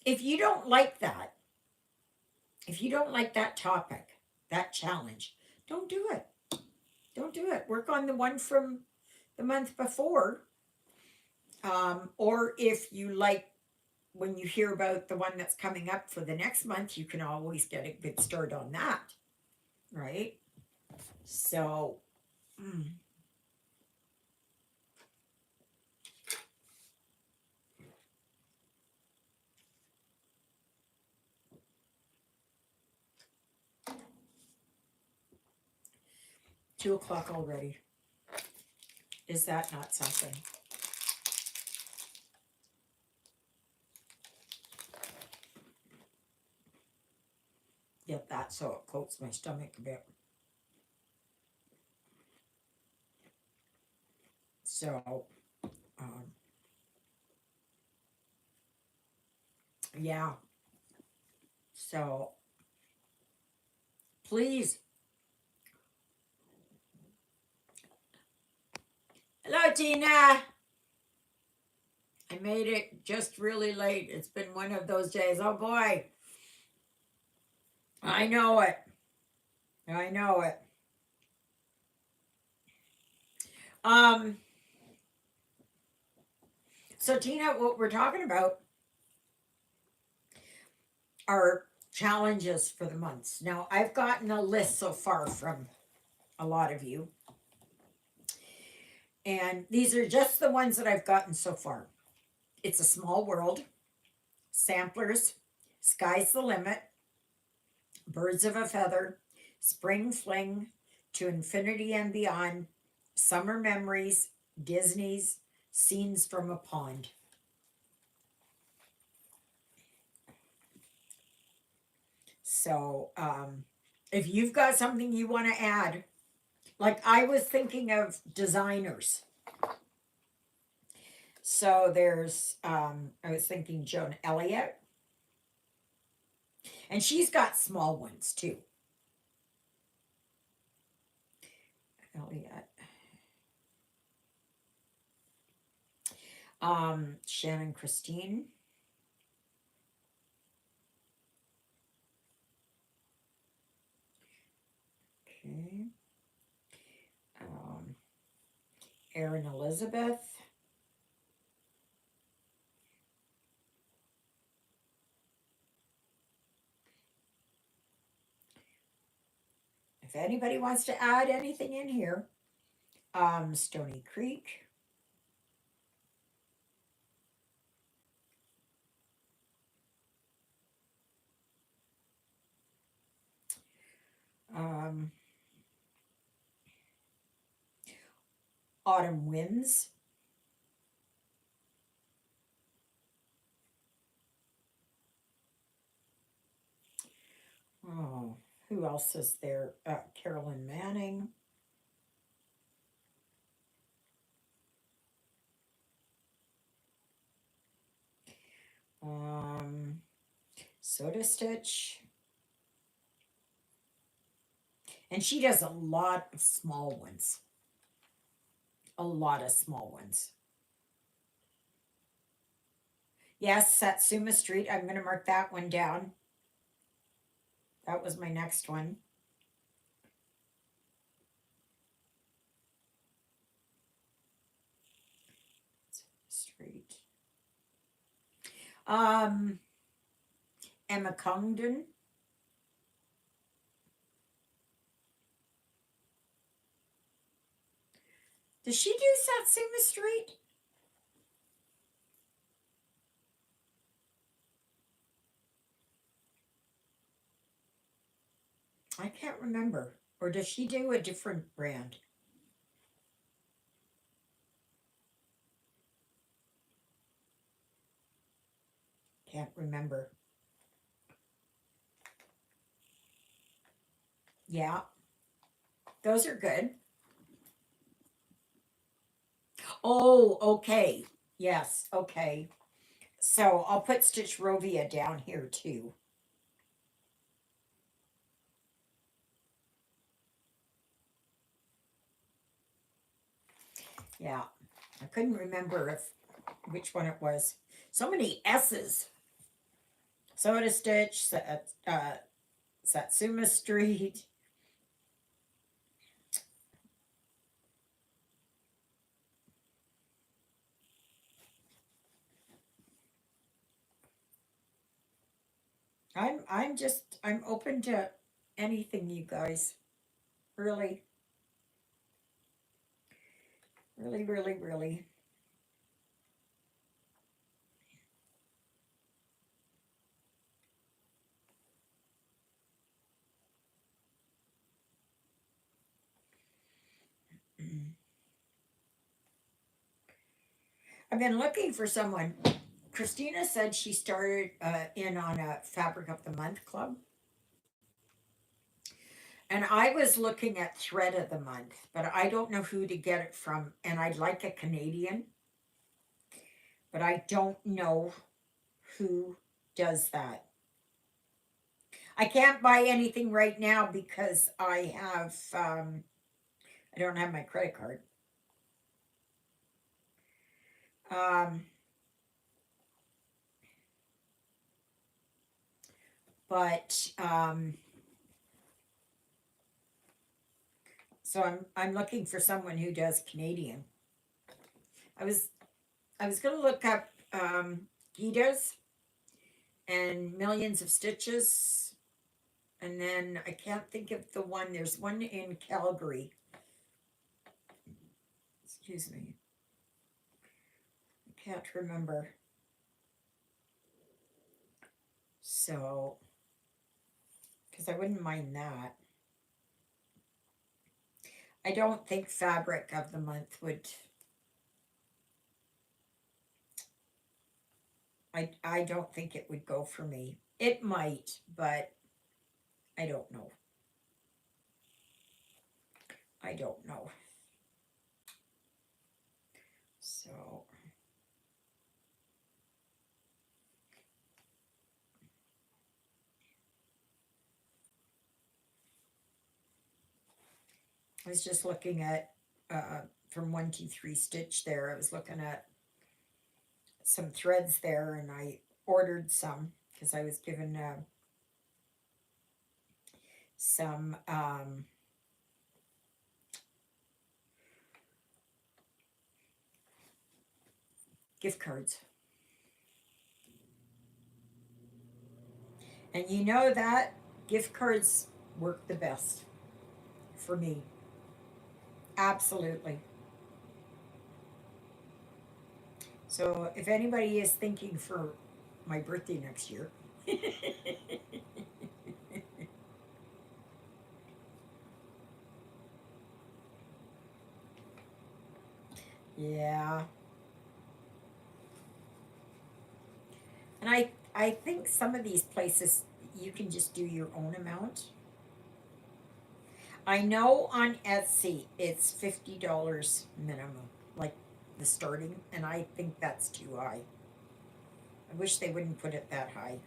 you don't like that, if you don't like that topic, that challenge, don't do it. Don't do it. Work on the one from the month before. Or if you like, when you hear about the one that's coming up for the next month, you can always get a good start on that, right? So, mm, 2 o'clock already. Is that not something? Get that so it coats my stomach a bit. So, um, yeah. So, please. Hello, Tina. I made it just really late. It's been one of those days. Oh boy. I know it. I know it. Um, so Tina, what we're talking about are challenges for the months. Now, I've gotten a list so far from a lot of you, and these are just the ones that I've gotten so far. It's a Small World, Samplers, Sky's the Limit, Birds of a Feather, Spring Fling, To Infinity and Beyond, Summer Memories, Disney's, Scenes from a Pond. So, if you've got something you want to add, like I was thinking of designers. So I was thinking Joan Elliott, and she's got small ones too. Elliott. Shannon Christine. Okay. Um, Erin Elizabeth. If anybody wants to add anything in here, Stony Creek. Um, Autumn Winds. Oh, who else is there? Carolyn Manning. Um, Soda Stitch. And she does a lot of small ones. A lot of small ones. Yes, Satsuma Street. I'm going to mark that one down. That was my next one. Street. Emma Congdon. Does she do Satsuma Street? I can't remember. Or does she do a different brand? Can't remember. Yeah, those are good. Oh, okay. Yes, okay. So I'll put Stitch Rovia down here too. Yeah, I couldn't remember which one it was. So many S's. Soda Stitch, Satsuma Street. I'm open to anything, you guys. Really, really, really, really. I've been looking for someone. Christina said she started in on a Fabric of the Month club. And I was looking at Thread of the Month, but I don't know who to get it from. And I'd like a Canadian, but I don't know who does that. I can't buy anything right now because I don't have my credit card. Um, but so I'm looking for someone who does Canadian. I was gonna look up Gita's and Millions of Stitches, and then I can't think of the one. There's one in Calgary. Excuse me. I can't remember. So, because I wouldn't mind that. I don't think Fabric of the Month would. I don't think it would go for me. It might, but I don't know. I don't know. So. I was just looking at from 123 Stitch there. I was looking at some threads there, and I ordered some because I was given some gift cards. And you know that gift cards work the best for me. Absolutely. So if anybody is thinking for my birthday next year, yeah. And I think some of these places you can just do your own amount. I know on Etsy it's $50 minimum, like the starting, and I think that's too high. I wish they wouldn't put it that high.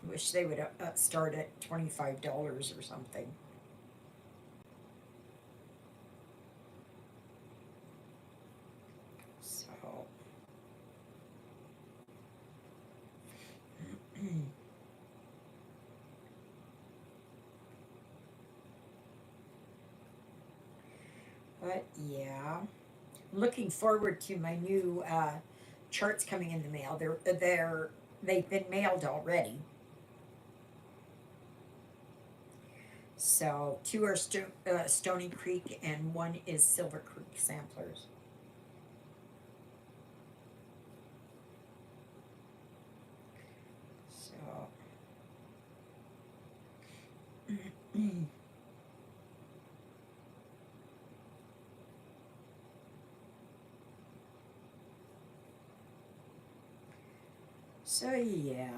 I wish they would start at $25 or something. So, But yeah, looking forward to my new charts coming in the mail. They've been mailed already. So two are Stony Creek and one is Silver Creek samplers. So so yeah.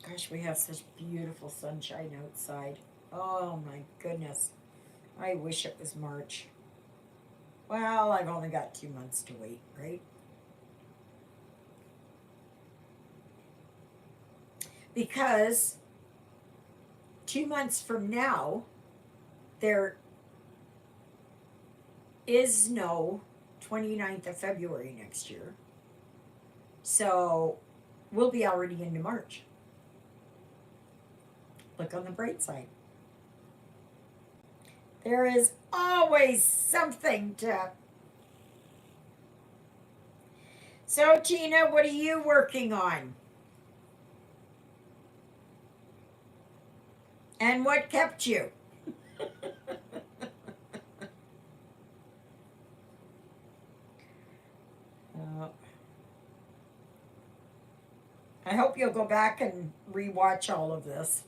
Gosh, we have such beautiful sunshine outside. Oh my goodness. I wish it was March. Well, I've only got 2 months to wait, right? Because 2 months from now, there is no 29th of February next year. So we'll be already into March. Look on the bright side. There is always something to. So, Tina, what are you working on? And what kept you? Uh, I hope you'll go back and rewatch all of this.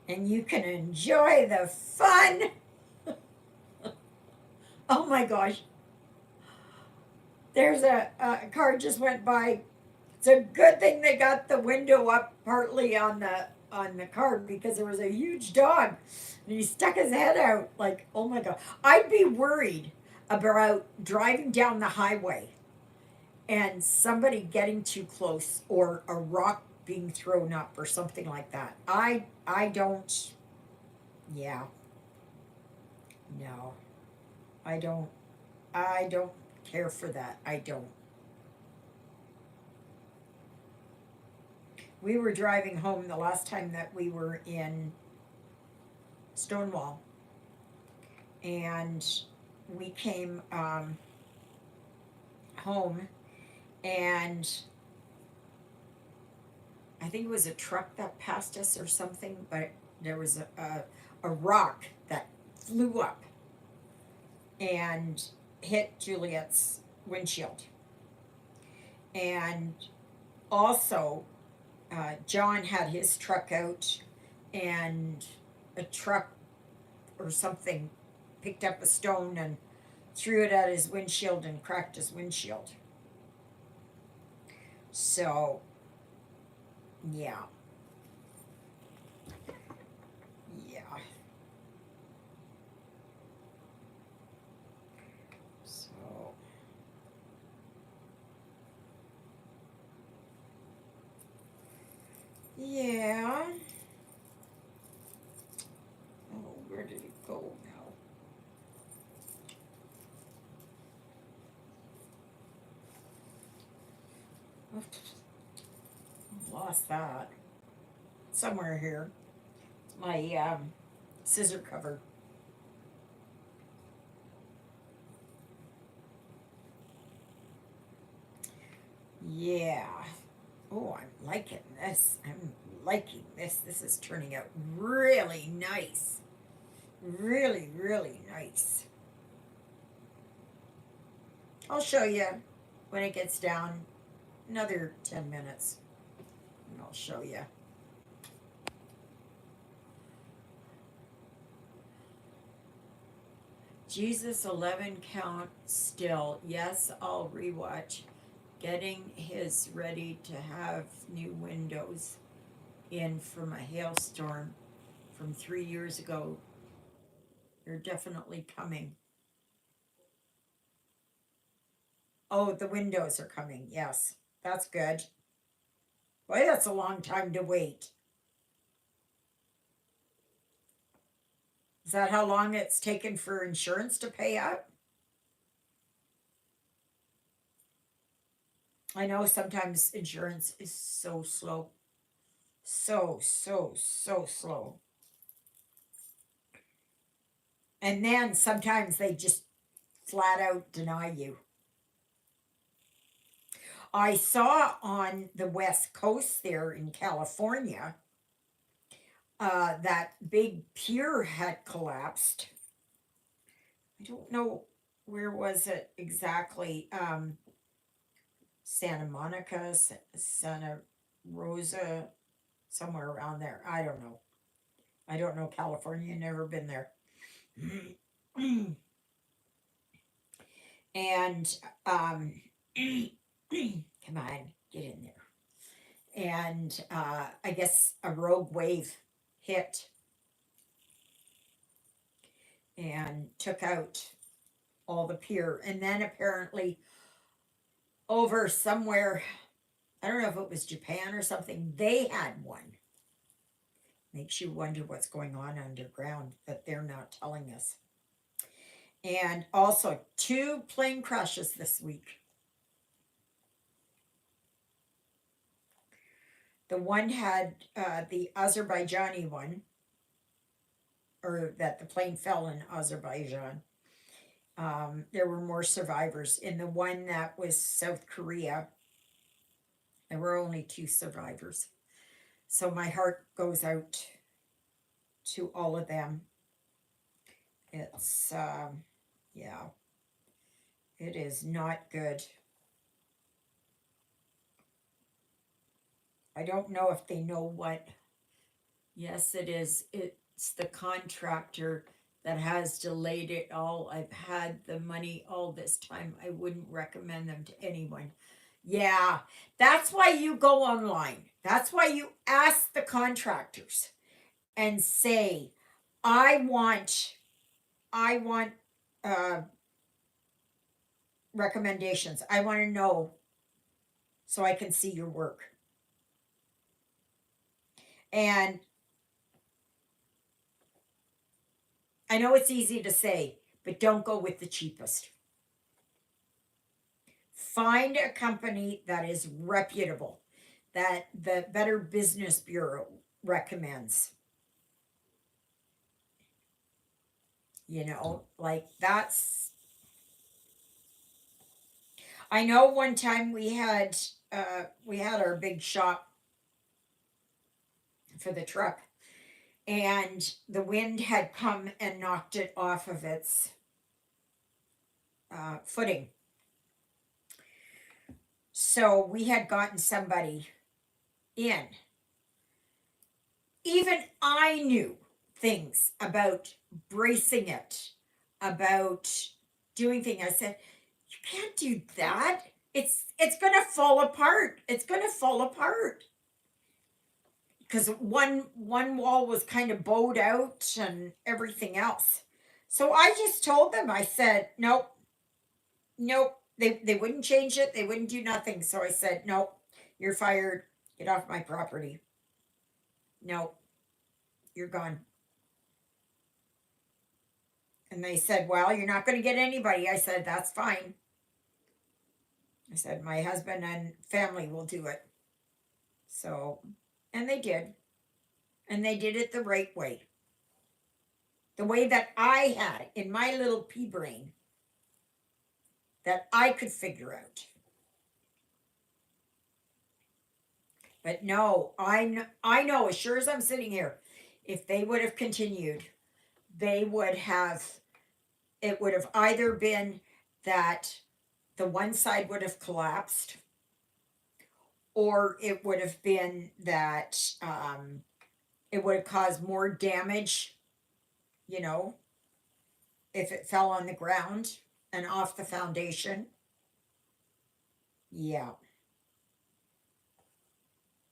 And you can enjoy the fun. Oh my gosh. There's a car just went by. It's a good thing they got the window up partly on the car because there was a huge dog and he stuck his head out like, oh my god. I'd be worried about driving down the highway and somebody getting too close or a rock being thrown up or something like that. I don't. Yeah. No. I don't. I don't care for that. I don't. We were driving home the last time that we were in Stonewall, and we came home, and I think it was a truck that passed us or something, but there was a rock that flew up and hit Juliet's windshield. And also, John had his truck out, and a truck or something picked up a stone and threw it at his windshield and cracked his windshield. So, yeah, yeah. So, yeah. Oh, where did it go now? Lost that. Somewhere here. My scissor cover. Yeah. Oh, I'm liking this. I'm liking this. This is turning out really nice. Really, really nice. I'll show you when it gets down. Another 10 minutes. And I'll show you. Jesus 11 count still. Yes, I'll rewatch. Getting his ready to have new windows in from a hailstorm from 3 years ago. They're definitely coming. Oh, the windows are coming. Yes, that's good. Boy, that's a long time to wait. Is that how long it's taken for insurance to pay up? I know sometimes insurance is so slow. So, so, so slow. And then sometimes they just flat out deny you. I saw on the West Coast there in California that big pier had collapsed. I don't know where was it exactly. Santa Monica, Santa Rosa, somewhere around there. I don't know. I don't know California. Never been there. And come on, get in there. And I guess a rogue wave hit and took out all the pier. And then apparently over somewhere, I don't know if it was Japan or something, they had one. Makes you wonder what's going on underground that they're not telling us. And also 2 plane crashes this week. The one had the Azerbaijani one, or that the plane fell in Azerbaijan. There were more survivors. In the one that was South Korea, there were only 2 survivors. So my heart goes out to all of them. It's, yeah, it is not good. I don't know if they know what. Yes, it is. It's the contractor that has delayed it all. I've had the money all this time. I wouldn't recommend them to anyone. Yeah, that's why you go online. That's why you ask the contractors and say, I want, I want uh, recommendations. I want to know so I can see your work. And I know it's easy to say, but don't go with the cheapest. Find a company that is reputable, that the Better Business Bureau recommends. Like that's. I know one time we had our big shop for the truck, and the wind had come and knocked it off of its footing. So we had gotten somebody in. Even I knew things about bracing it, about doing things. I said, you can't do that. It's gonna fall apart. It's gonna fall apart. Because one wall was kind of bowed out and everything else. So I just told them, I said, nope, nope. They wouldn't change it, they wouldn't do nothing. So I said, nope, you're fired. Get off my property. Nope, you're gone. And they said, well, you're not going to get anybody. I said, that's fine. I said, my husband and family will do it. So, and they did. And they did it the right way. The way that I had in my little pea brain that I could figure out. But no, I know as sure as I'm sitting here, if they would have continued, they would have, it would have either been that the one side would have collapsed, or it would have been that it would have caused more damage, you know, if it fell on the ground and off the foundation. Yeah,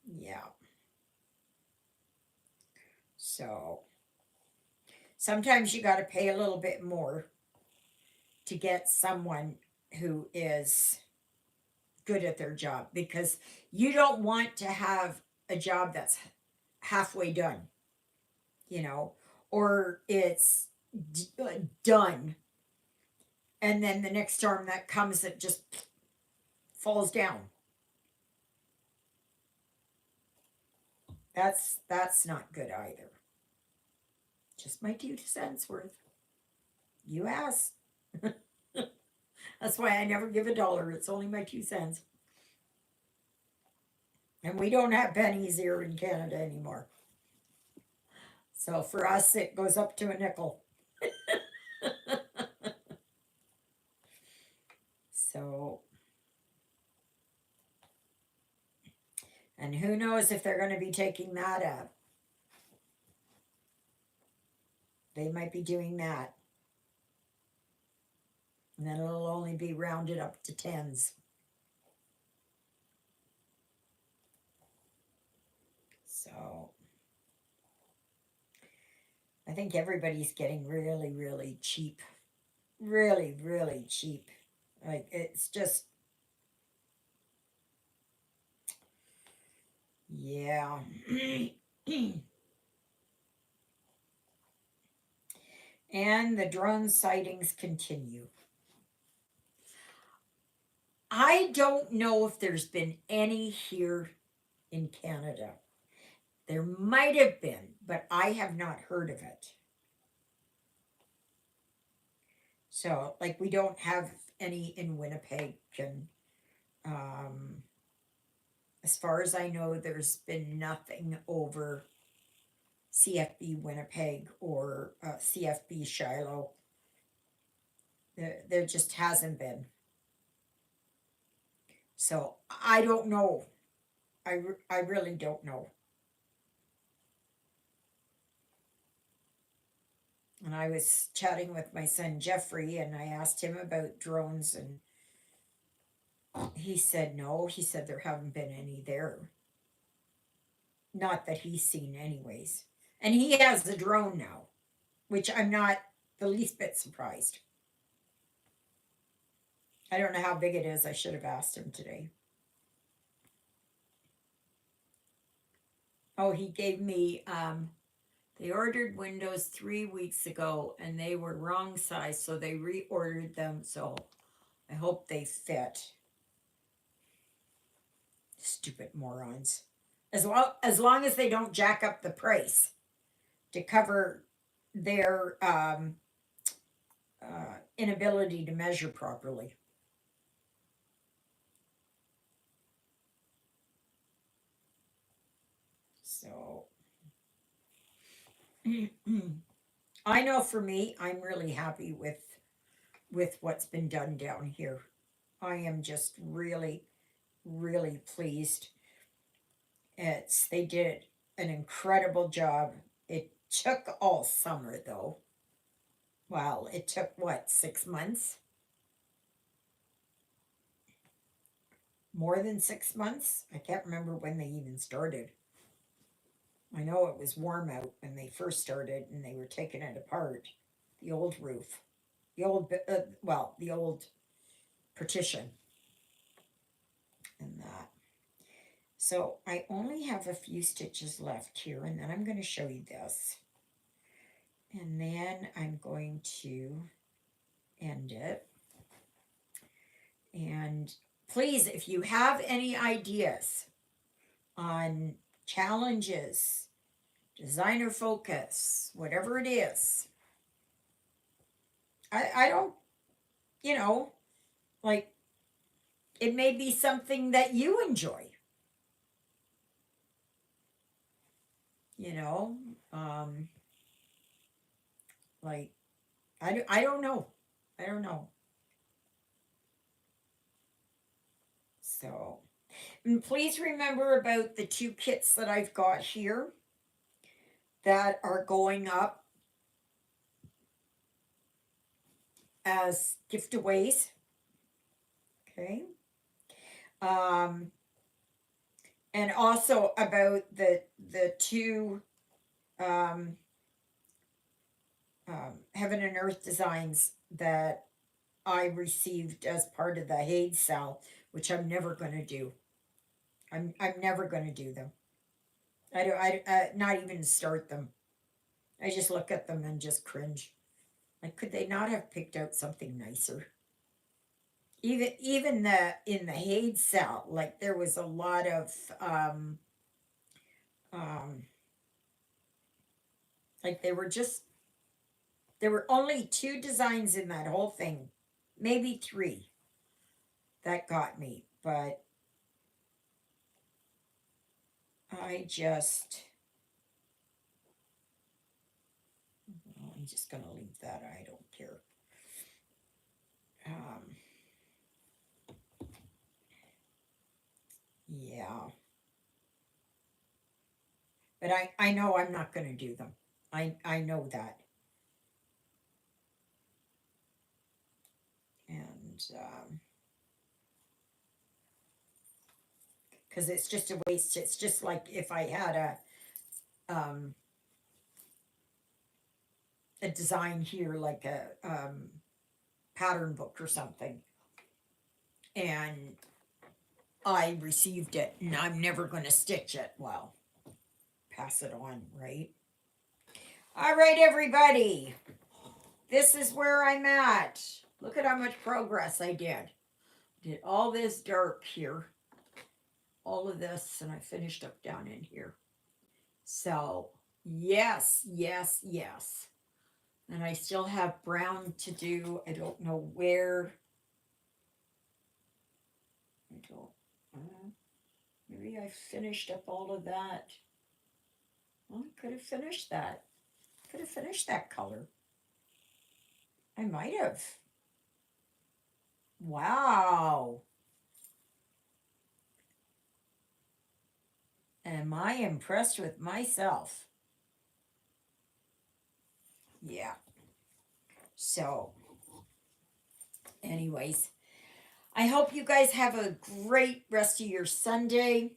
yeah. So sometimes you got to pay a little bit more to get someone who is good at their job, because you don't want to have a job that's halfway done, you know, or it's done, and then the next storm that comes, it just falls down. That's not good either. Just my 2 cents worth. You asked. That's why I never give a dollar. It's only my 2 cents. And we don't have pennies here in Canada anymore. So for us, it goes up to a nickel. So, and who knows if they're going to be taking that up. They might be doing that. And then it'll only be rounded up to tens. So, I think everybody's getting really, really cheap. Really, really cheap. Like, it's just, yeah. And the drone sightings continue. I don't know if there's been any here in Canada. There might have been, but I have not heard of it. So, like, we don't have any in Winnipeg, and um, as far as I know, there's been nothing over CFB Winnipeg or CFB Shiloh. There just hasn't been. So I don't know. I really don't know. And I was chatting with my son Jeffrey, and I asked him about drones, and he said no. He said there haven't been any there. Not that he's seen, anyways. And he has a drone now, which I'm not the least bit surprised. I don't know how big it is. I should have asked him today. Oh, he gave me, they ordered windows 3 weeks ago and they were wrong size, so they reordered them. So I hope they fit. Stupid morons. As long as they don't jack up the price to cover their inability to measure properly. So I know for me, I'm really happy with what's been done down here. I am just really, really pleased. They did an incredible job. It took all summer though. Well, it took what, 6 months? More than 6 months? I can't remember when they even started. I know it was warm out when they first started and they were taking it apart. The old roof. The old partition and that. So I only have a few stitches left here, and then I'm going to show you this. And then I'm going to end it. And please, if you have any ideas on challenges, designer focus, whatever it is, I don't, you know, like, it may be something that you enjoy. You know, like, I don't know. I don't know. So, and please remember about the 2 kits that I've got here that are going up as giveaways. Okay. Um, and also about the two um, Heaven and Earth designs that I received as part of the Haid sale, which I'm never going to do. I'm never going to do them. Not even start them. I just look at them and just cringe. Like, could they not have picked out something nicer? Even the in the Haid sale, like, there was a lot of Um, like there were only 2 designs in that whole thing, maybe 3 that got me, but I'm just gonna leave that. I don't care. Um, yeah, but I know I'm not gonna do them. I know that, and because it's just a waste. It's just like if I had a design here, like a pattern book or something, and I received it and I'm never going to stitch it. Well, pass it on, right? All right, everybody. This is where I'm at. Look at how much progress I did. Did all this dark here, all of this, and I finished up down in here. So, yes, yes, yes. And I still have brown to do. I don't know where. I don't. Maybe I finished up all of that. Well, I could have finished that. Could have finished that color. I might have. Wow. Am I impressed with myself? Yeah. So, anyways, I hope you guys have a great rest of your Sunday.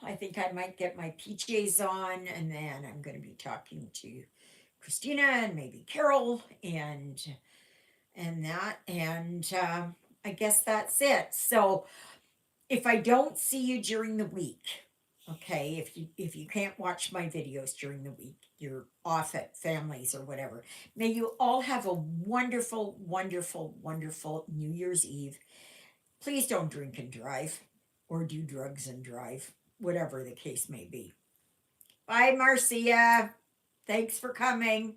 I think I might get my PJs on, and then I'm going to be talking to Christina and maybe Carol and that, and I guess that's it. So if I don't see you during the week, okay, if you can't watch my videos during the week, you're off at families or whatever, may you all have a wonderful, wonderful, wonderful New Year's Eve. Please don't drink and drive or do drugs and drive, whatever the case may be. Bye, Marcia. Thanks for coming.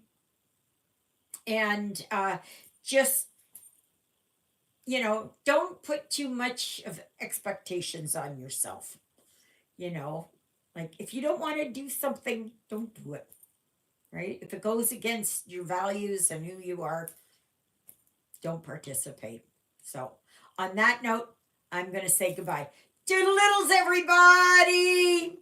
And just, don't put too much of expectations on yourself. You know, like if you don't want to do something, don't do it. Right? If it goes against your values and who you are, don't participate. So, on that note, I'm going to say goodbye. Doodle littles, everybody!